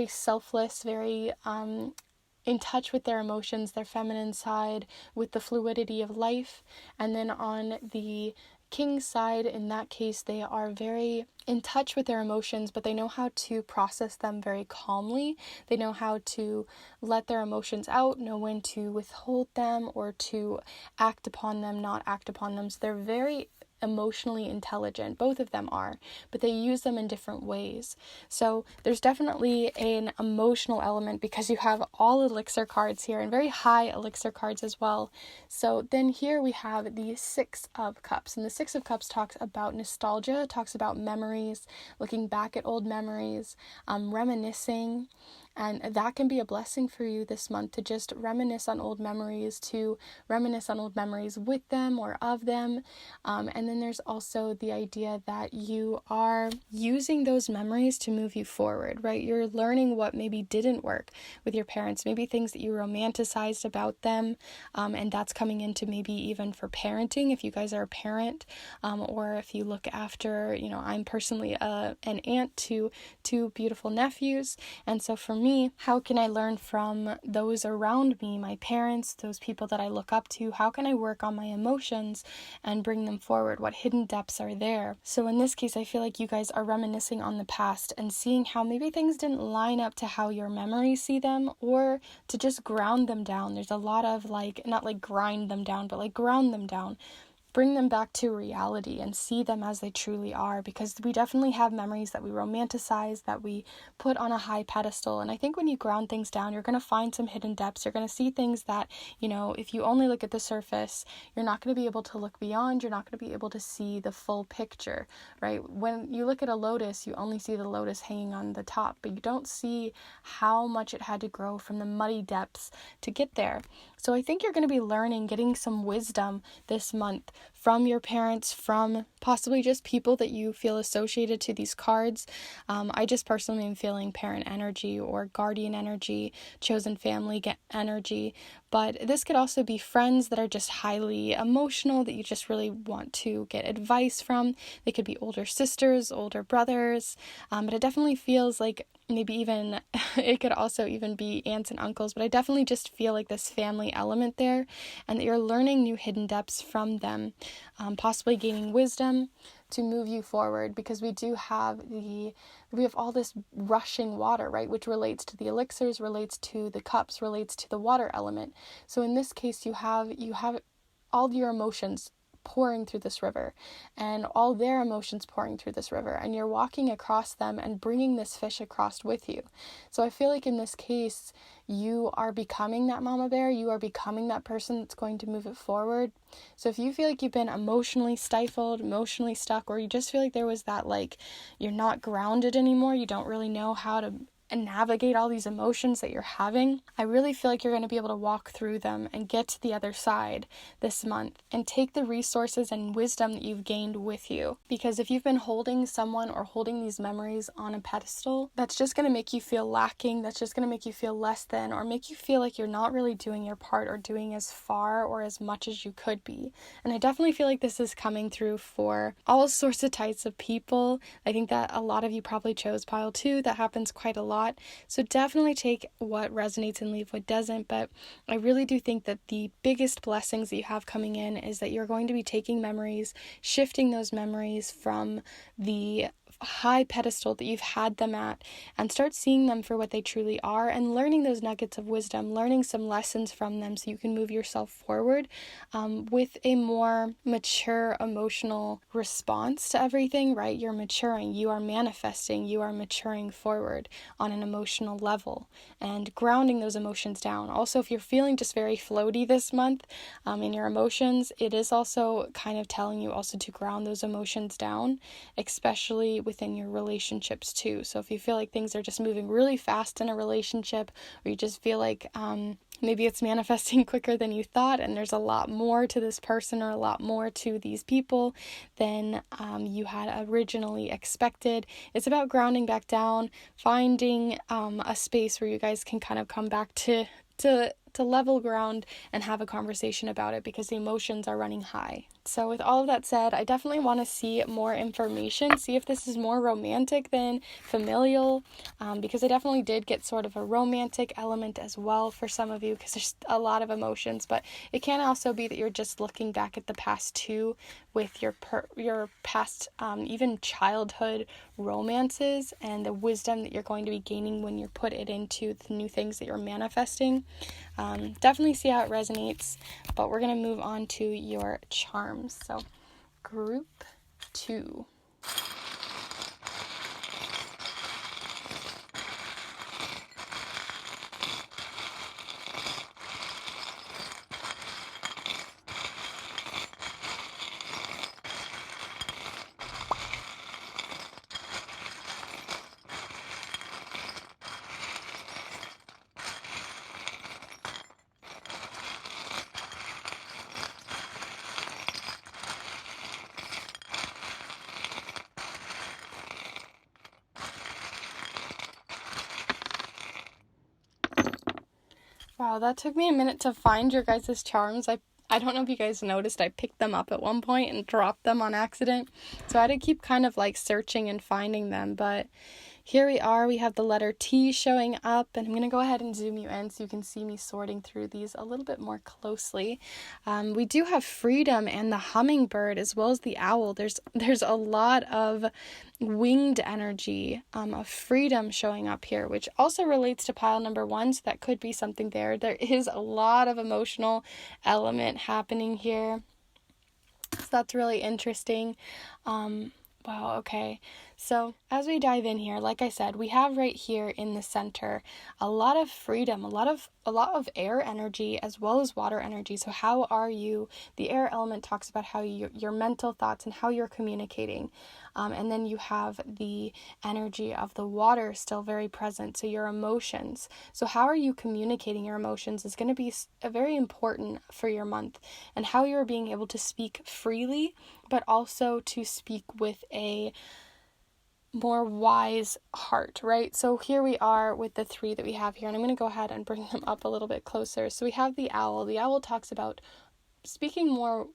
selfless, very in touch with their emotions, their feminine side, with the fluidity of life. And then on the King's side, in that case, they are very in touch with their emotions, but they know how to process them very calmly. They know how to let their emotions out, know when to withhold them or to act upon them, not act upon them. So they're very emotionally intelligent. Both of them are, but they use them in different ways. So there's definitely an emotional element because you have all elixir cards here, and very high elixir cards as well. So then here we have the Six of Cups, and the Six of Cups talks about nostalgia, talks about memories, looking back at old memories, reminiscing. And that can be a blessing for you this month, to just reminisce on old memories, with them or of them. And then there's also the idea that you are using those memories to move you forward, right? You're learning what maybe didn't work with your parents, maybe things that you romanticized about them. And that's coming into maybe even for parenting, if you guys are a parent, or if you look after, I'm personally an aunt to two beautiful nephews. And so for me, me, how can I learn from those around me, my parents, those people that I look up to? How can I work on my emotions and bring them forward? What hidden depths are there? So in this case, I feel like you guys are reminiscing on the past and seeing how maybe things didn't line up to how your memories see them, or to just ground them down. There's a lot of not grind them down, but ground them down. Bring them back to reality and see them as they truly are, because we definitely have memories that we romanticize, that we put on a high pedestal. And I think when you ground things down, you're going to find some hidden depths. You're going to see things that, if you only look at the surface, you're not going to be able to look beyond. You're not going to be able to see the full picture, right? When you look at a lotus, you only see the lotus hanging on the top, but you don't see how much it had to grow from the muddy depths to get there. So I think you're going to be getting some wisdom this month from your parents, from possibly just people that you feel associated to these cards. I just personally am feeling parent energy or guardian energy, chosen family energy, but this could also be friends that are just highly emotional that you just really want to get advice from. They could be older sisters, older brothers, but it definitely feels like maybe even it could also even be aunts and uncles, but I definitely just feel like this family element there, and that you're learning new hidden depths from them, possibly gaining wisdom to move you forward, because we have all this rushing water, right, which relates to the elixirs, relates to the cups, relates to the water element. So in this case, you have all your emotions pouring through this river, and all their emotions pouring through this river, and you're walking across them and bringing this fish across with you. So I feel like in this case, you are becoming that mama bear. You are becoming that person that's going to move it forward. So if you feel like you've been emotionally stifled, emotionally stuck, or you just feel like there was that, you're not grounded anymore, you don't really know how to navigate all these emotions that you're having, I really feel like you're going to be able to walk through them and get to the other side this month and take the resources and wisdom that you've gained with you. Because if you've been holding someone or holding these memories on a pedestal, that's just going to make you feel lacking. That's just going to make you feel less than, or make you feel like you're not really doing your part or doing as far or as much as you could be. And I definitely feel like this is coming through for all sorts of types of people. I think that a lot of you probably chose pile 2. That happens quite a lot. So definitely take what resonates and leave what doesn't. But I really do think that the biggest blessings that you have coming in is that you're going to be taking memories, shifting those memories from the high pedestal that you've had them at, and start seeing them for what they truly are, and learning those nuggets of wisdom, learning some lessons from them so you can move yourself forward with a more mature emotional response to everything, right? You're maturing, you are manifesting, you are maturing forward on an emotional level and grounding those emotions down. Also, if you're feeling just very floaty this month in your emotions, it is also kind of telling you also to ground those emotions down, especially within your relationships too. So if you feel like things are just moving really fast in a relationship, or you just feel like maybe it's manifesting quicker than you thought, and there's a lot more to this person or a lot more to these people than you had originally expected. It's about grounding back down, finding a space where you guys can kind of come back to level ground and have a conversation about it, because the emotions are running high. So with all of that said, I definitely want to see more information, see if this is more romantic than familial, because I definitely did get sort of a romantic element as well for some of you, because there's a lot of emotions. But it can also be that you're just looking back at the past too, with your past even childhood romances, and the wisdom that you're going to be gaining when you put it into the new things that you're manifesting. Definitely see how it resonates, but we're going to move on to your charms. So group 2. Wow, that took me a minute to find your guys' charms. I don't know if you guys noticed, I picked them up at one point and dropped them on accident. So I had to keep kind of searching and finding them. But here we are, we have the letter T showing up, and I'm going to go ahead and zoom you in so you can see me sorting through these a little bit more closely. We do have freedom and the hummingbird as well as the owl. There's a lot of winged energy of freedom showing up here, which also relates to pile number 1, so that could be something there. There is a lot of emotional element happening here, so that's really interesting. Wow, okay. So as we dive in here, like I said, we have right here in the center a lot of freedom, a lot of air energy as well as water energy. So how are you? The air element talks about how your mental thoughts and how you're communicating. And then you have the energy of the water still very present. So your emotions. So how are you communicating your emotions is going to be very important for your month, and how you're being able to speak freely, but also to speak with a more wise heart, right? So here we are with the 3 that we have here, and I'm going to go ahead and bring them up a little bit closer. So we have the owl. The owl talks about speaking more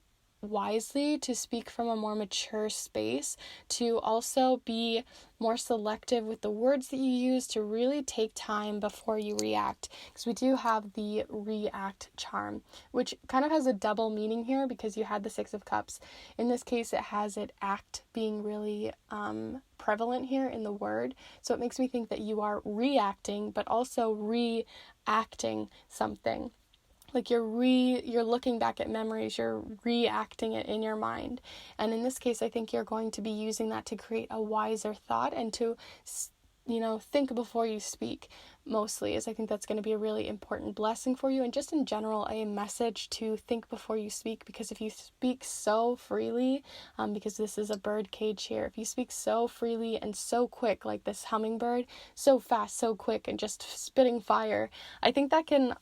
wisely, to speak from a more mature space, to also be more selective with the words that you use, to really take time before you react, because we do have the react charm, which kind of has a double meaning here, because you had the 6 of Cups. In this case, it has it act being really prevalent here in the word, so it makes me think that you are reacting but also reacting something. Like you're looking back at memories, you're reacting it in your mind. And in this case, I think you're going to be using that to create a wiser thought and to, think before you speak, mostly, as I think that's going to be a really important blessing for you. And just in general, a message to think before you speak, because if you speak so freely, because this is a bird cage here, if you speak so freely and so quick, like this hummingbird, so fast, so quick, and just spitting fire, I think that can,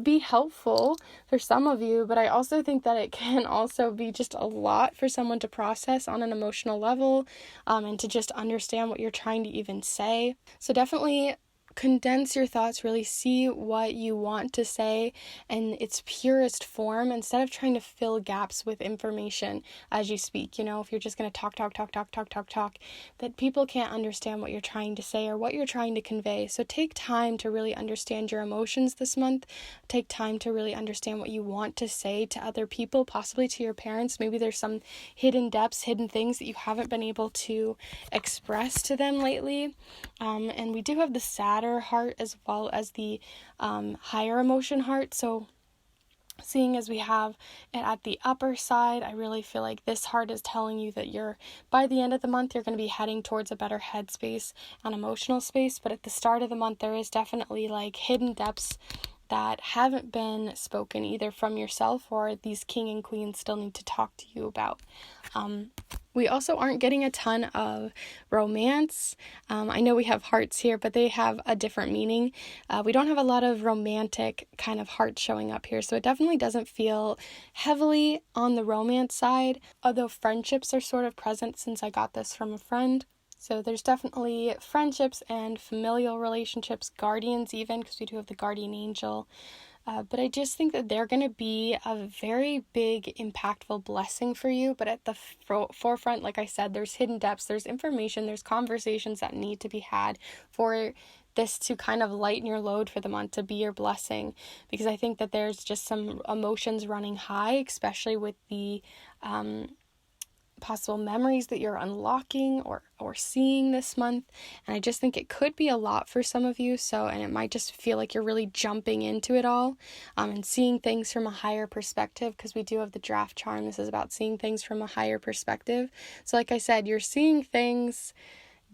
be helpful for some of you, but I also think that it can also be just a lot for someone to process on an emotional level, and to just understand what you're trying to even say. So definitely condense your thoughts, really see what you want to say in its purest form, instead of trying to fill gaps with information as you speak. If you're just going to talk, that people can't understand what you're trying to say or what you're trying to convey. So take time to really understand your emotions this month. Take time to really understand what you want to say to other people, possibly to your parents. Maybe there's some hidden depths, hidden things that you haven't been able to express to them lately. And we do have the sad heart as well as the higher emotion heart. So seeing as we have it at the upper side, I really feel like this heart is telling you that by the end of the month, you're going to be heading towards a better headspace and emotional space. But at the start of the month, there is definitely like hidden depths that haven't been spoken either from yourself, or these king and queens still need to talk to you about. We also aren't getting a ton of romance. I know we have hearts here, but they have a different meaning. We don't have a lot of romantic kind of hearts showing up here, so it definitely doesn't feel heavily on the romance side, although friendships are sort of present since I got this from a friend. So there's definitely friendships and familial relationships, guardians even, because we do have the guardian angel. But I just think that they're going to be a very big, impactful blessing for you. But at the forefront, like I said, there's hidden depths, there's information, there's conversations that need to be had for this to kind of lighten your load for the month, to be your blessing. Because I think that there's just some emotions running high, especially with the possible memories that you're unlocking or seeing this month. And I just think it could be a lot for some of you. And it might just feel like you're really jumping into it all, and seeing things from a higher perspective, because we do have the draft charm. This is about seeing things from a higher perspective. So like I said, you're seeing things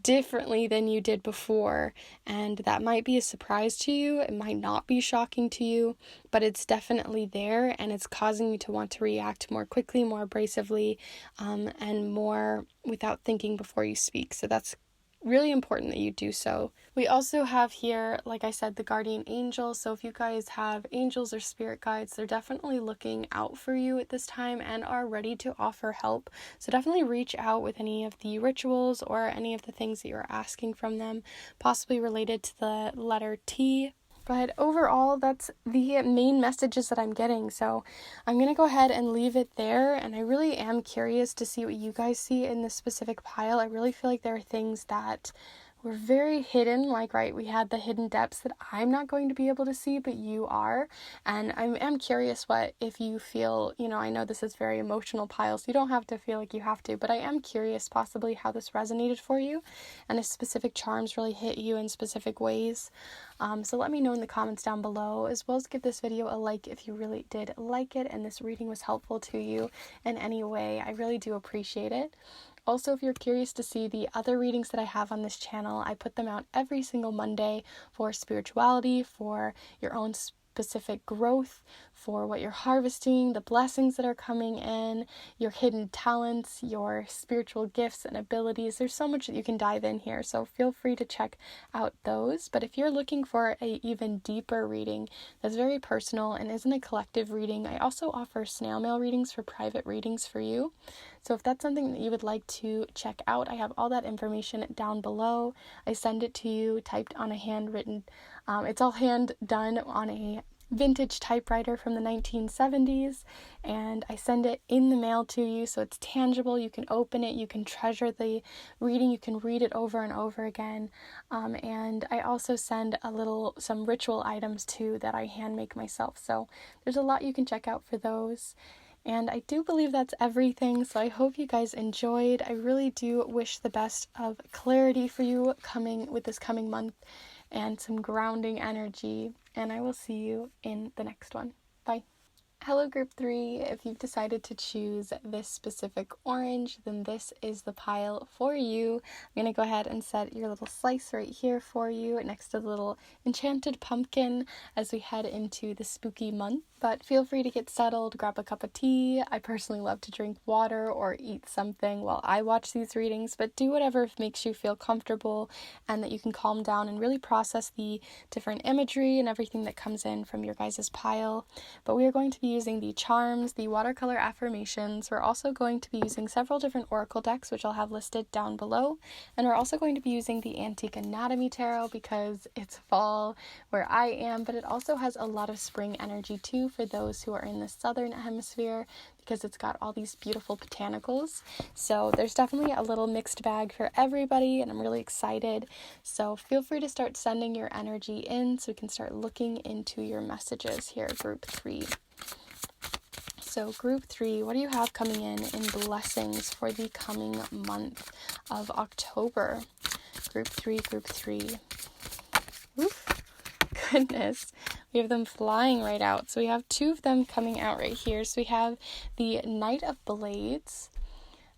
differently than you did before, and that might be a surprise to you. It might not be shocking to you, but it's definitely there, and it's causing you to want to react more quickly, more abrasively, and more without thinking before you speak. So that's really important that you do so. We also have here, like I said, the guardian angel. So if you guys have angels or spirit guides, they're definitely looking out for you at this time and are ready to offer help. So definitely reach out with any of the rituals or any of the things that you're asking from them, possibly related to the letter T. But overall, that's the main messages that I'm getting. So I'm going to go ahead and leave it there. And I really am curious to see what you guys see in this specific pile. I really feel like there are things that were very hidden, like, right, we had the hidden depths that I'm not going to be able to see, but you are. And I am curious if you feel, I know this is very emotional pile, so you don't have to feel like you have to, but I am curious possibly how this resonated for you and if specific charms really hit you in specific ways. So let me know in the comments down below, as well as give this video a like if you really did like it and this reading was helpful to you in any way. I really do appreciate it. Also, if you're curious to see the other readings that I have on this channel, I put them out every single Monday for spirituality, for your own specific growth, for what you're harvesting, the blessings that are coming in, your hidden talents, your spiritual gifts and abilities. There's so much that you can dive in here, so feel free to check out those. But if you're looking for a even deeper reading that's very personal and isn't a collective reading, I also offer snail mail readings for private readings for you. So if that's something that you would like to check out, I have all that information down below. I send it to you typed on a handwritten, it's all hand done on a vintage typewriter from the 1970s, and I send it in the mail to you, so it's tangible. You can open it, you can treasure the reading, you can read it over and over again, and I also send some ritual items too that I hand make myself. So there's a lot you can check out for those. And I do believe that's everything, so I hope you guys enjoyed. I really do wish the best of clarity for you with this coming month and some grounding energy, and I will see you in the next one. Bye. Hello group 3, if you've decided to choose this specific orange, then this is the pile for you. I'm going to go ahead and set your little slice right here for you next to the little enchanted pumpkin as we head into the spooky month. But feel free to get settled, grab a cup of tea. I personally love to drink water or eat something while I watch these readings, but do whatever makes you feel comfortable and that you can calm down and really process the different imagery and everything that comes in from your guys' pile. But we are going to be using the charms, the watercolor affirmations. We're also going to be using several different oracle decks, which I'll have listed down below. And we're also going to be using the Antique Anatomy Tarot because it's fall where I am, but it also has a lot of spring energy too for those who are in the southern hemisphere, because it's got all these beautiful botanicals. So there's definitely a little mixed bag for everybody, and I'm really excited. So feel free to start sending your energy in so we can start looking into your messages here, group 3. So group 3, what do you have coming in blessings for the coming month of October? Group 3. Oof. Goodness, we have them flying right out. So we have 2 of them coming out right here. So we have the Knight of Blades,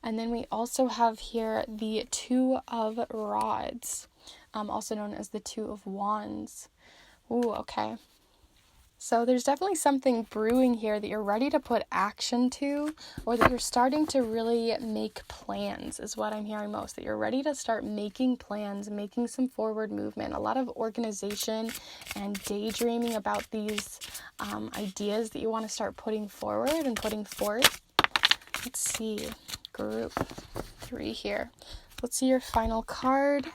and then we also have here the 2 of Rods, also known as the 2 of Wands. Ooh, okay. So there's definitely something brewing here that you're ready to put action to, or that you're starting to really make plans is what I'm hearing most, that you're ready to start making plans, making some forward movement, a lot of organization and daydreaming about these ideas that you want to start putting forward and putting forth. Let's see, group 3 here. Let's see your final card.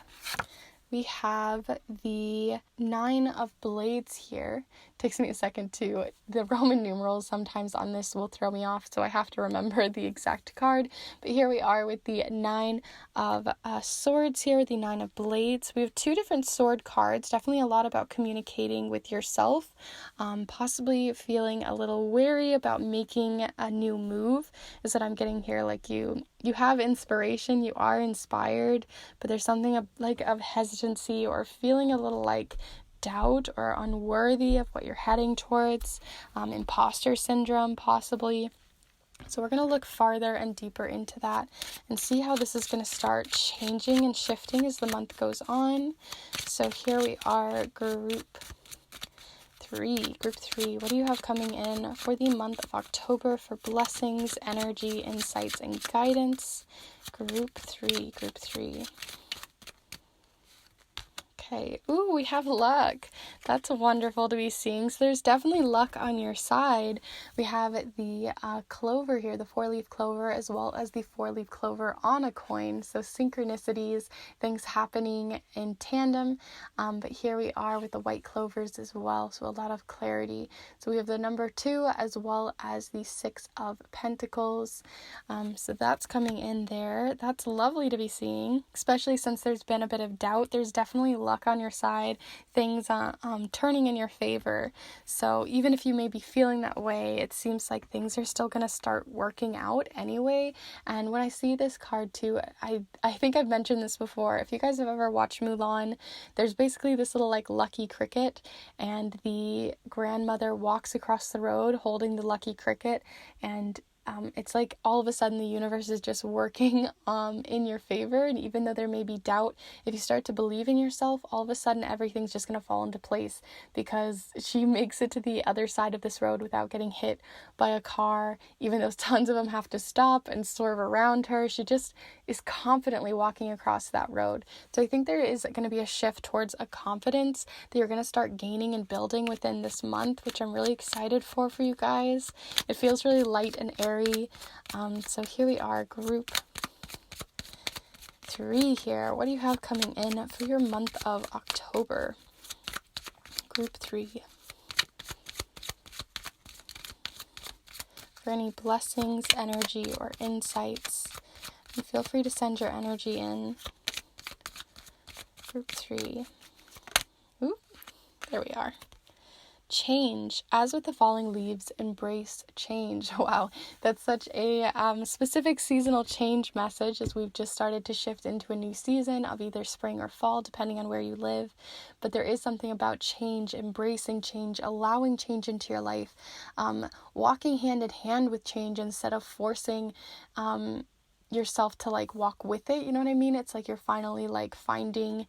We have the 9 of Blades here. Takes me a second to, the Roman numerals sometimes on this will throw me off, so I have to remember the exact card. But here we are with the 9 of Swords here, the 9 of Blades. We have 2 different sword cards, definitely a lot about communicating with yourself, possibly feeling a little wary about making a new move, is what I'm getting here. Like you have inspiration, you are inspired, but there's something of hesitancy or feeling a little like doubt or unworthy of what you're heading towards, imposter syndrome possibly. So we're going to look farther and deeper into that and see how this is going to start changing and shifting as the month goes on. So here we are, group 3. What do you have coming in for the month of October for blessings, energy, insights, and guidance? Group 3. Okay. Ooh, we have luck. That's wonderful to be seeing. So there's definitely luck on your side. We have the clover here, the 4-leaf clover, as well as the 4-leaf clover on a coin. So synchronicities, things happening in tandem. But here we are with the white clovers as well. So a lot of clarity. So we have the number 2 as well as the 6 of Pentacles. So that's coming in there. That's lovely to be seeing, especially since there's been a bit of doubt. There's definitely luck on your side, things turning in your favor. So even if you may be feeling that way, it seems like things are still going to start working out anyway. And when I see this card too, I think I've mentioned this before. If you guys have ever watched Mulan, there's basically this little like lucky cricket, and the grandmother walks across the road holding the lucky cricket, and it's like all of a sudden the universe is just working in your favor. And even though there may be doubt, if you start to believe in yourself, all of a sudden everything's just going to fall into place, because she makes it to the other side of this road without getting hit by a car. Even though tons of them have to stop and swerve around her, she just is confidently walking across that road. So I think there is going to be a shift towards a confidence that you're going to start gaining and building within this month, which I'm really excited for you guys. It feels really light and airy. So here we are, group 3 here. What do you have coming in for your month of October? Group 3. For any blessings, energy, or insights, and feel free to send your energy in. Group 3. Ooh, there we are. Change. As with the falling leaves, embrace change. Wow, that's such a specific seasonal change message, as we've just started to shift into a new season of either spring or fall, depending on where you live. But there is something about change, embracing change, allowing change into your life, walking hand in hand with change instead of forcing yourself to like walk with it. You know what I mean? It's like you're finally like finding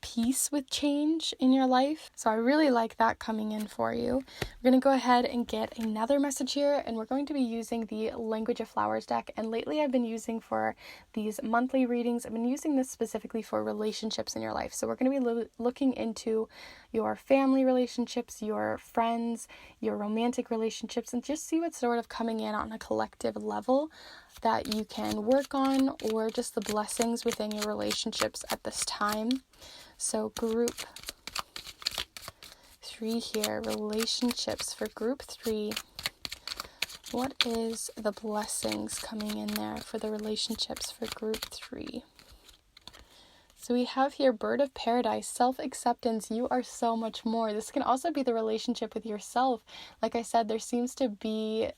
peace with change in your life. So I really like that coming in for you. We're going to go ahead and get another message here, and we're going to be using the Language of Flowers deck. And lately I've been using for these monthly readings, I've been using this specifically for relationships in your life. So we're going to be looking into your family relationships, your friends, your romantic relationships, and just see what's sort of coming in on a collective level that you can work on, or just the blessings within your relationships at this time. So group 3 here, relationships for group 3. What is the blessings coming in there for the relationships for group 3? So we have here Bird of Paradise, self-acceptance. You are so much more. This can also be the relationship with yourself. Like I said, there seems to be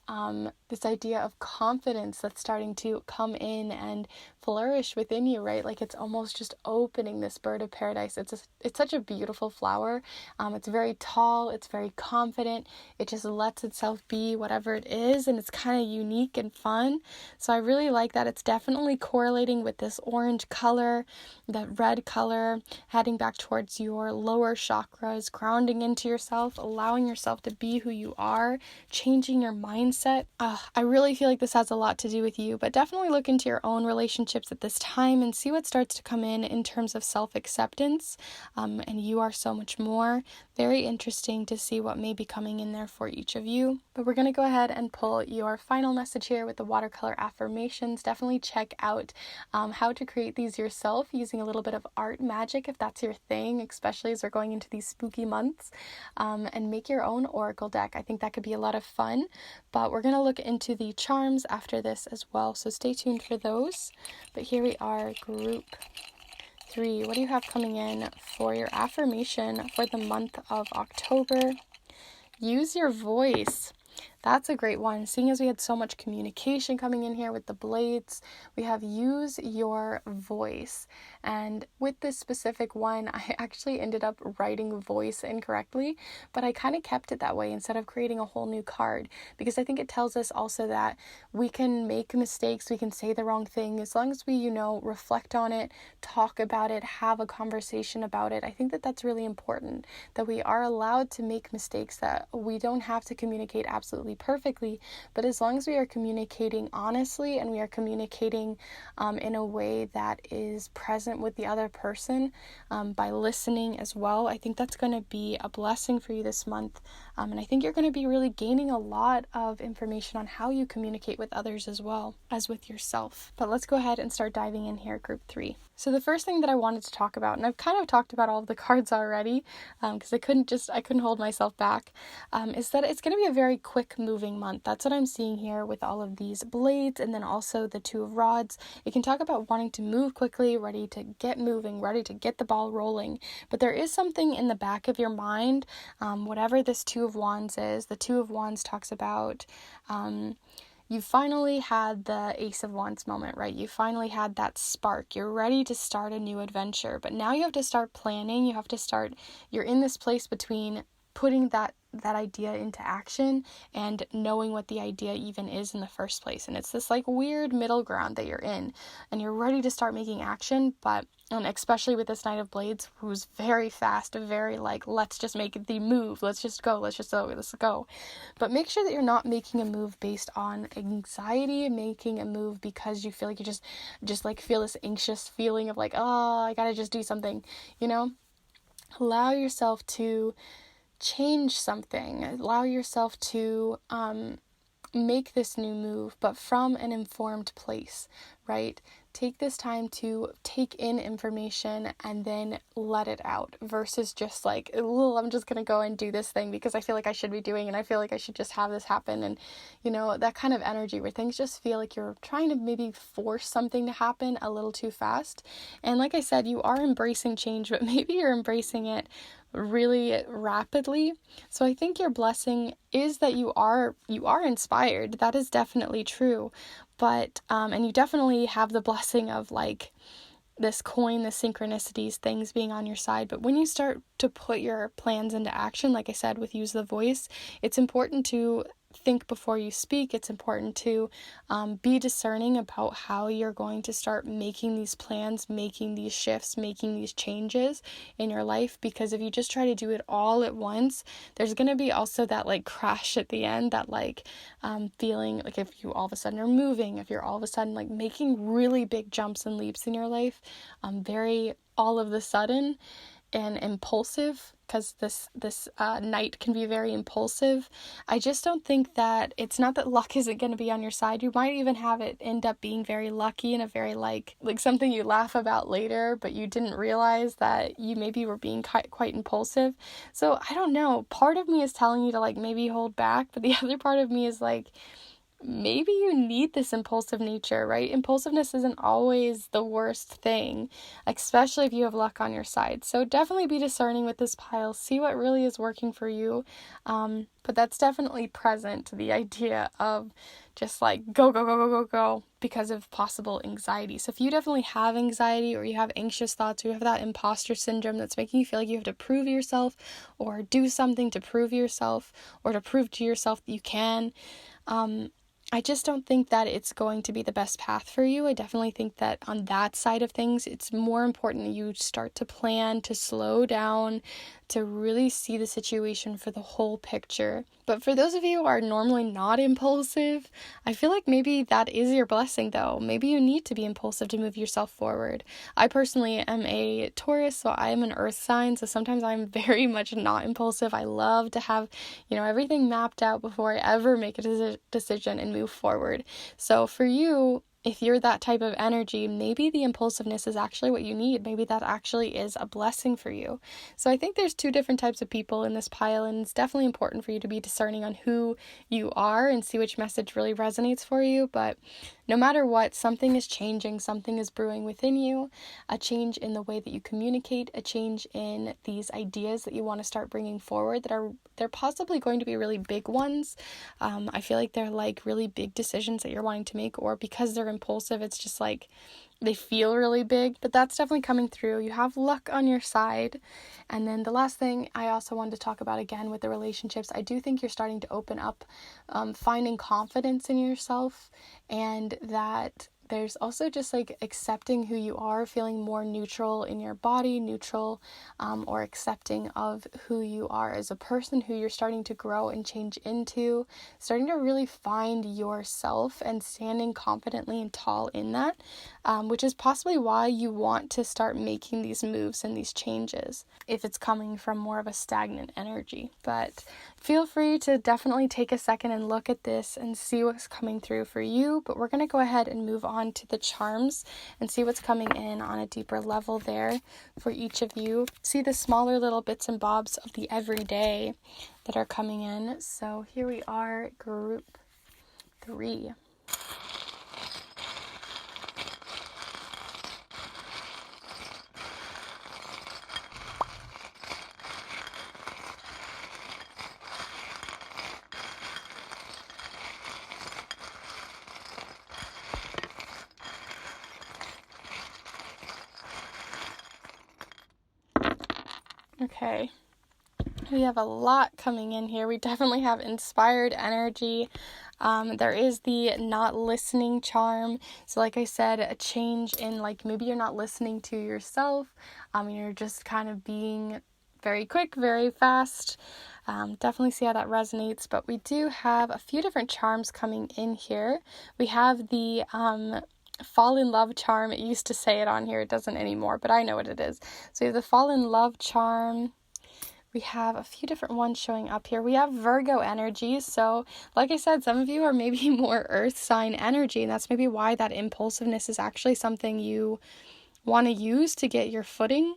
this idea of confidence that's starting to come in and flourish within you, right? Like it's almost just opening this Bird of Paradise. It's such a beautiful flower. It's very tall. It's very confident. It just lets itself be whatever it is, and it's kind of unique and fun. So I really like that. It's definitely correlating with this orange color, that red color, heading back towards your lower chakras, grounding into yourself, allowing yourself to be who you are, changing your mindset. I really feel like this has a lot to do with you, but definitely look into your own relationships at this time and see what starts to come in terms of self-acceptance, and you are so much more. Very interesting to see what may be coming in there for each of you. But we're going to go ahead and pull your final message here with the watercolor affirmations. Definitely check out how to create these yourself using a little bit of art magic if that's your thing, especially as we're going into these spooky months, and make your own oracle deck. I think that could be a lot of fun, but we're going to look into the charms after this as well, so stay tuned for those. But here we are, group 3. What do you have coming in for your affirmation for the month of October? Use your voice. That's a great one. Seeing as we had so much communication coming in here with the blades, we have use your voice. And with this specific one, I actually ended up writing voice incorrectly, but I kind of kept it that way instead of creating a whole new card, because I think it tells us also that we can make mistakes, we can say the wrong thing, as long as we, reflect on it, talk about it, have a conversation about it. I think that that's really important, that we are allowed to make mistakes, that we don't have to communicate absolutely perfectly, but as long as we are communicating honestly and we are communicating in a way that is present with the other person, by listening as well, I think that's going to be a blessing for you this month. And I think you're going to be really gaining a lot of information on how you communicate with others as well as with yourself. But let's go ahead and start diving in here, group 3. So the first thing that I wanted to talk about, and I've kind of talked about all of the cards already, because I couldn't hold myself back, is that it's going to be a very quick moving month. That's what I'm seeing here with all of these blades, and then also the 2 of rods. It can talk about wanting to move quickly, ready to get moving, ready to get the ball rolling. But there is something in the back of your mind, whatever this 2 of wands is. The 2 of wands talks about you finally had the Ace of Wands moment, right? You finally had that spark. You're ready to start a new adventure, but now you have to start planning. You're in this place between putting that idea into action and knowing what the idea even is in the first place. And it's this like weird middle ground that you're in, and you're ready to start making action, and especially with this Knight of Blades, who's very fast, very like, let's just make the move, let's go. But make sure that you're not making a move based on anxiety, making a move because you feel like you just like feel this anxious feeling of like, oh, I gotta just do something, Allow yourself to change something. Allow yourself to make this new move, but from an informed place, right? Take this time to take in information and then let it out versus just like, oh, I'm just going to go and do this thing because I feel like I should be doing, and I feel like I should just have this happen. And, that kind of energy where things just feel like you're trying to maybe force something to happen a little too fast. And like I said, you are embracing change, but maybe you're embracing it really rapidly. So I think your blessing is that you are inspired. That is definitely true. But and you definitely have the blessing of like this coin, the synchronicities, things being on your side. But when you start to put your plans into action, like I said, with use the voice, it's important to think before you speak. It's important to be discerning about how you're going to start making these plans, making these shifts, making these changes in your life, because if you just try to do it all at once, there's going to be also that like crash at the end, that like feeling like if you all of a sudden are moving, if you're all of a sudden like making really big jumps and leaps in your life, very all of the sudden and impulsive, because this night can be very impulsive. I just don't think that, it's not that luck isn't going to be on your side. You might even have it end up being very lucky and a very like something you laugh about later, but you didn't realize that you maybe were being quite impulsive. So I don't know. Part of me is telling you to like maybe hold back, but the other part of me is like, maybe you need this impulsive nature, right? Impulsiveness isn't always the worst thing, especially if you have luck on your side. So definitely be discerning with this pile. See what really is working for you. But that's definitely present, the idea of just like go because of possible anxiety. So if you definitely have anxiety, or you have anxious thoughts, or you have that imposter syndrome that's making you feel like you have to prove yourself or do something to prove yourself or to prove to yourself that you can, I just don't think that it's going to be the best path for you. I definitely think that on that side of things, it's more important that you start to plan, to slow down, to really see the situation for the whole picture. But for those of you who are normally not impulsive, I feel like maybe that is your blessing though. Maybe you need to be impulsive to move yourself forward. I personally am a Taurus, so I am an earth sign, so sometimes I'm very much not impulsive. I love to have, everything mapped out before I ever make a decision and move forward. So for you, if you're that type of energy, maybe the impulsiveness is actually what you need. Maybe that actually is a blessing for you. So I think there's 2 different types of people in this pile, and it's definitely important for you to be discerning on who you are and see which message really resonates for you. But no matter what, something is changing, something is brewing within you, a change in the way that you communicate, a change in these ideas that you want to start bringing forward they're possibly going to be really big ones. I feel like they're like really big decisions that you're wanting to make, or because they're impulsive, it's just like they feel really big, but that's definitely coming through. You have luck on your side. And then the last thing I also wanted to talk about again with the relationships, I do think you're starting to open up, finding confidence in yourself, and that there's also just like accepting who you are, feeling more neutral in your body, neutral or accepting of who you are as a person, who you're starting to grow and change into, starting to really find yourself and standing confidently and tall in that, which is possibly why you want to start making these moves and these changes if it's coming from more of a stagnant energy. But feel free to definitely take a second and look at this and see what's coming through for you. But we're going to go ahead and move on to the charms and see what's coming in on a deeper level there for each of you. See the smaller little bits and bobs of the everyday that are coming in. So here we are, group 3. Okay, we have a lot coming in here. We definitely have inspired energy. There is the not listening charm. So like I said, a change in like maybe you're not listening to yourself. You're just kind of being very quick, very fast. Definitely see how that resonates. But we do have a few different charms coming in here. We have the fall in love charm. It used to say it on here, it doesn't anymore, but I know what it is. So we have the fall in love charm. We have a few different ones showing up here. We have Virgo energy. So like I said, some of you are maybe more earth sign energy, and that's maybe why that impulsiveness is actually something you want to use to get your footing,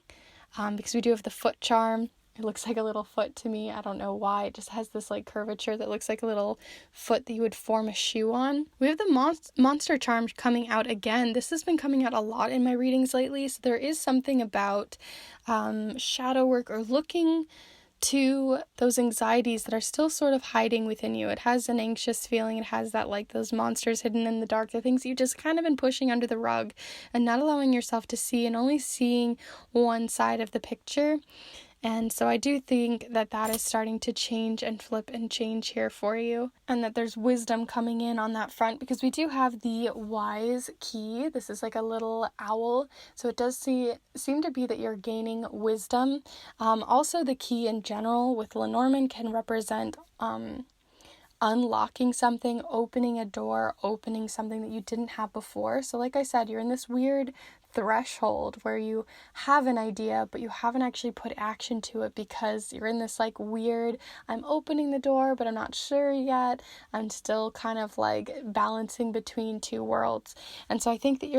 because we do have the foot charm. It looks like a little foot to me. I don't know why. It just has this like curvature that looks like a little foot that you would form a shoe on. We have the monster charm coming out again. This has been coming out a lot in my readings lately. So there is something about shadow work or looking to those anxieties that are still sort of hiding within you. It has an anxious feeling. It has that like those monsters hidden in the dark, the things you just kind of been pushing under the rug and not allowing yourself to see and only seeing one side of the picture. And so I do think that that is starting to change and flip and change here for you, and that there's wisdom coming in on that front, because we do have the wise key. This is like a little owl, so it does seem to be that you're gaining wisdom. Also the key in general with Lenormand can represent unlocking something, opening a door, opening something that you didn't have before. So like I said, you're in this weird threshold where you have an idea but you haven't actually put action to it, because you're in this like weird, I'm opening the door but I'm not sure yet, I'm still kind of like balancing between two worlds. And so I think that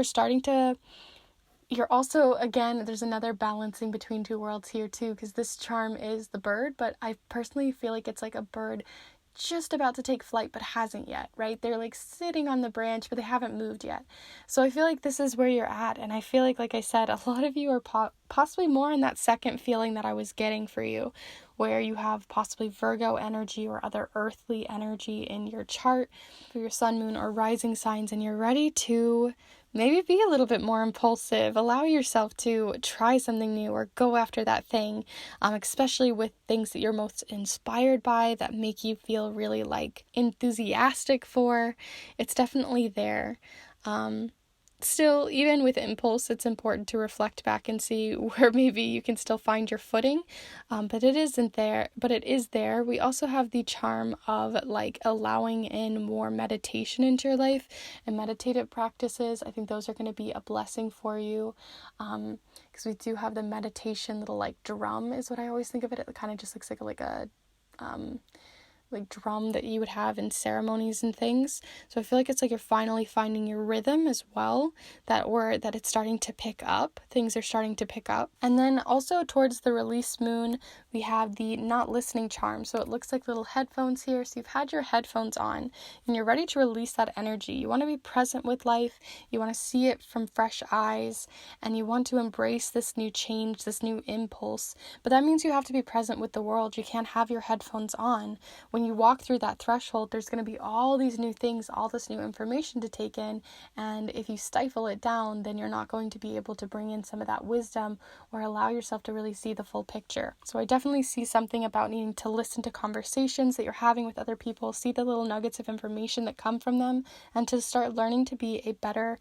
you're also, again, there's another balancing between two worlds here too, because this charm is the bird, but I personally feel like it's like a bird just about to take flight but hasn't yet, right? They're like sitting on the branch but they haven't moved yet. So I feel like this is where you're at, and I feel like I said, a lot of you are possibly more in that second feeling that I was getting for you, where you have possibly Virgo energy or other earthly energy in your chart for your sun, moon, or rising signs, and you're ready to maybe be a little bit more impulsive. Allow yourself to try something new or go after that thing, especially with things that you're most inspired by, that make you feel really like enthusiastic for. It's definitely there. Still, even with impulse, it's important to reflect back and see where maybe you can still find your footing, but it isn't there, but it is there. We also have the charm of like allowing in more meditation into your life and meditative practices. I think those are going to be a blessing for you, because we do have the meditation little like drum is what I always think of it. It kind of just looks like a drum that you would have in ceremonies and things. So I feel like it's like you're finally finding your rhythm as well, that it's starting to pick up. Things are starting to pick up. And then also towards the release moon, we have the not listening charm. So it looks like little headphones here. So you've had your headphones on and you're ready to release that energy. You want to be present with life. You want to see it from fresh eyes, and you want to embrace this new change, this new impulse. But that means you have to be present with the world. You can't have your headphones on when when you walk through that threshold, there's going to be all these new things, all this new information to take in. And if you stifle it down, then you're not going to be able to bring in some of that wisdom or allow yourself to really see the full picture. So I definitely see something about needing to listen to conversations that you're having with other people, see the little nuggets of information that come from them, and to start learning to be a better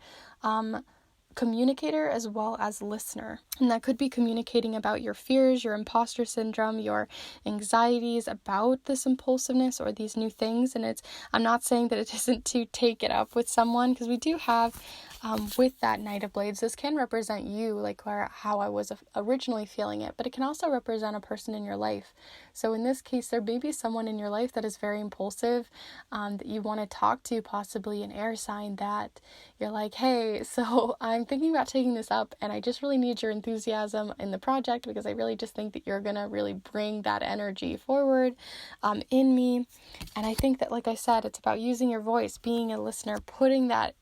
communicator as well as listener. And that could be communicating about your fears, your imposter syndrome, your anxieties about this impulsiveness or these new things. And I'm not saying that it isn't to take it up with someone, because we do have with that Knight of Blades, this can represent you, like how I was originally feeling it, but it can also represent a person in your life. So in this case, there may be someone in your life that is very impulsive, that you want to talk to, possibly an air sign, that you're like, hey, so I'm thinking about taking this up, and I just really need your enthusiasm in the project, because I really just think that you're going to really bring that energy forward in me. And I think that, like I said, it's about using your voice, being a listener, putting that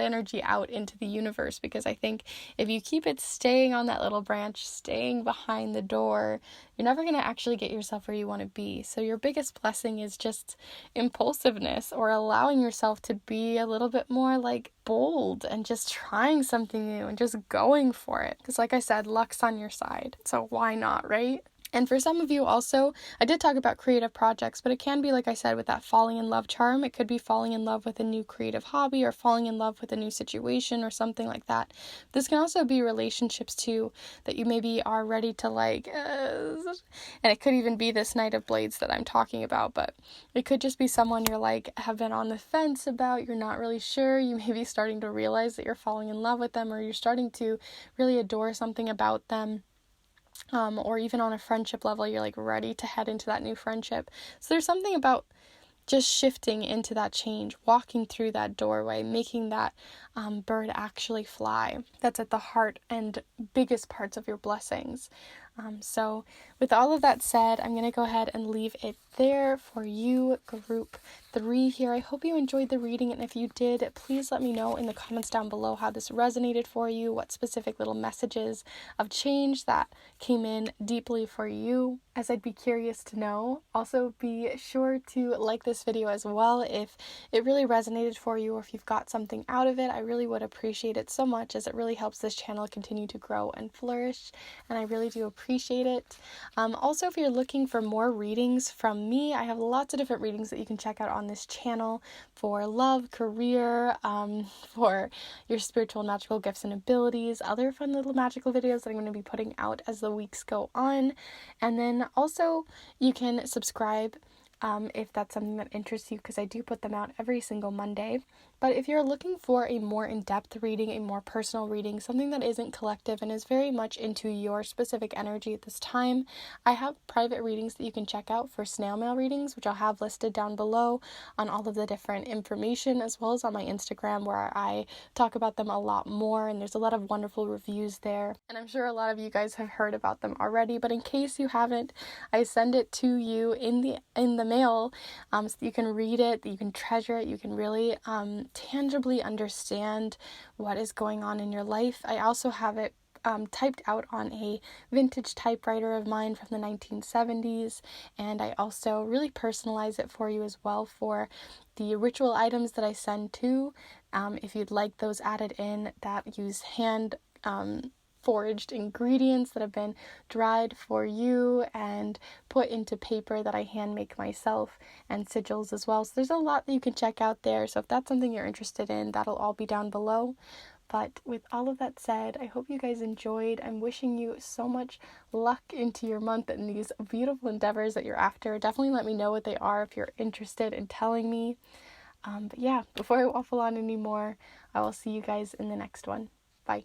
energy out into the universe, because I think if you keep it staying on that little branch, staying behind the door, you're never going to actually get yourself where you want to be. So your biggest blessing is just impulsiveness, or allowing yourself to be a little bit more like bold and just trying something new and just going for it. Because like I said, luck's on your side. So why not, right? And for some of you also, I did talk about creative projects, but it can be, like I said, with that falling in love charm. It could be falling in love with a new creative hobby, or falling in love with a new situation or something like that. This can also be relationships too, that you maybe are ready to and it could even be this Knight of Blades that I'm talking about, but it could just be someone you're like, have been on the fence about, you're not really sure, you may be starting to realize that you're falling in love with them, or you're starting to really adore something about them. Or even on a friendship level, you're like ready to head into that new friendship. So there's something about just shifting into that change, walking through that doorway, making that bird actually fly. That's at the heart and biggest parts of your blessings. So with all of that said, I'm going to go ahead and leave it there for you, group 3 here. I hope you enjoyed the reading, and if you did, please let me know in the comments down below how this resonated for you, what specific little messages of change that came in deeply for you, as I'd be curious to know. Also, be sure to like this video as well if it really resonated for you, or if you've got something out of it. I really would appreciate it so much, as it really helps this channel continue to grow and flourish, and I really do appreciate it. Also, if you're looking for more readings from me, I have lots of different readings that you can check out on this channel for love, career, for your spiritual and magical gifts and abilities, other fun little magical videos that I'm going to be putting out as the weeks go on. And then also you can subscribe if that's something that interests you, because I do put them out every single Monday. But if you're looking for a more in-depth reading, a more personal reading, something that isn't collective and is very much into your specific energy at this time, I have private readings that you can check out for snail mail readings, which I'll have listed down below on all of the different information, as well as on my Instagram, where I talk about them a lot more, and there's a lot of wonderful reviews there. And I'm sure a lot of you guys have heard about them already, but in case you haven't, I send it to you in the mail, so you can read it, you can treasure it, you can really tangibly understand what is going on in your life. I also have it typed out on a vintage typewriter of mine from the 1970s, and I also really personalize it for you as well for the ritual items that I send to, if you'd like those added in, that use hand foraged ingredients that have been dried for you and put into paper that I hand make myself, and sigils as well. So there's a lot that you can check out there. So if that's something you're interested in, that'll all be down below. But with all of that said, I hope you guys enjoyed. I'm wishing you so much luck into your month and these beautiful endeavors that you're after. Definitely let me know what they are if you're interested in telling me. But yeah, before I waffle on anymore, I will see you guys in the next one. Bye.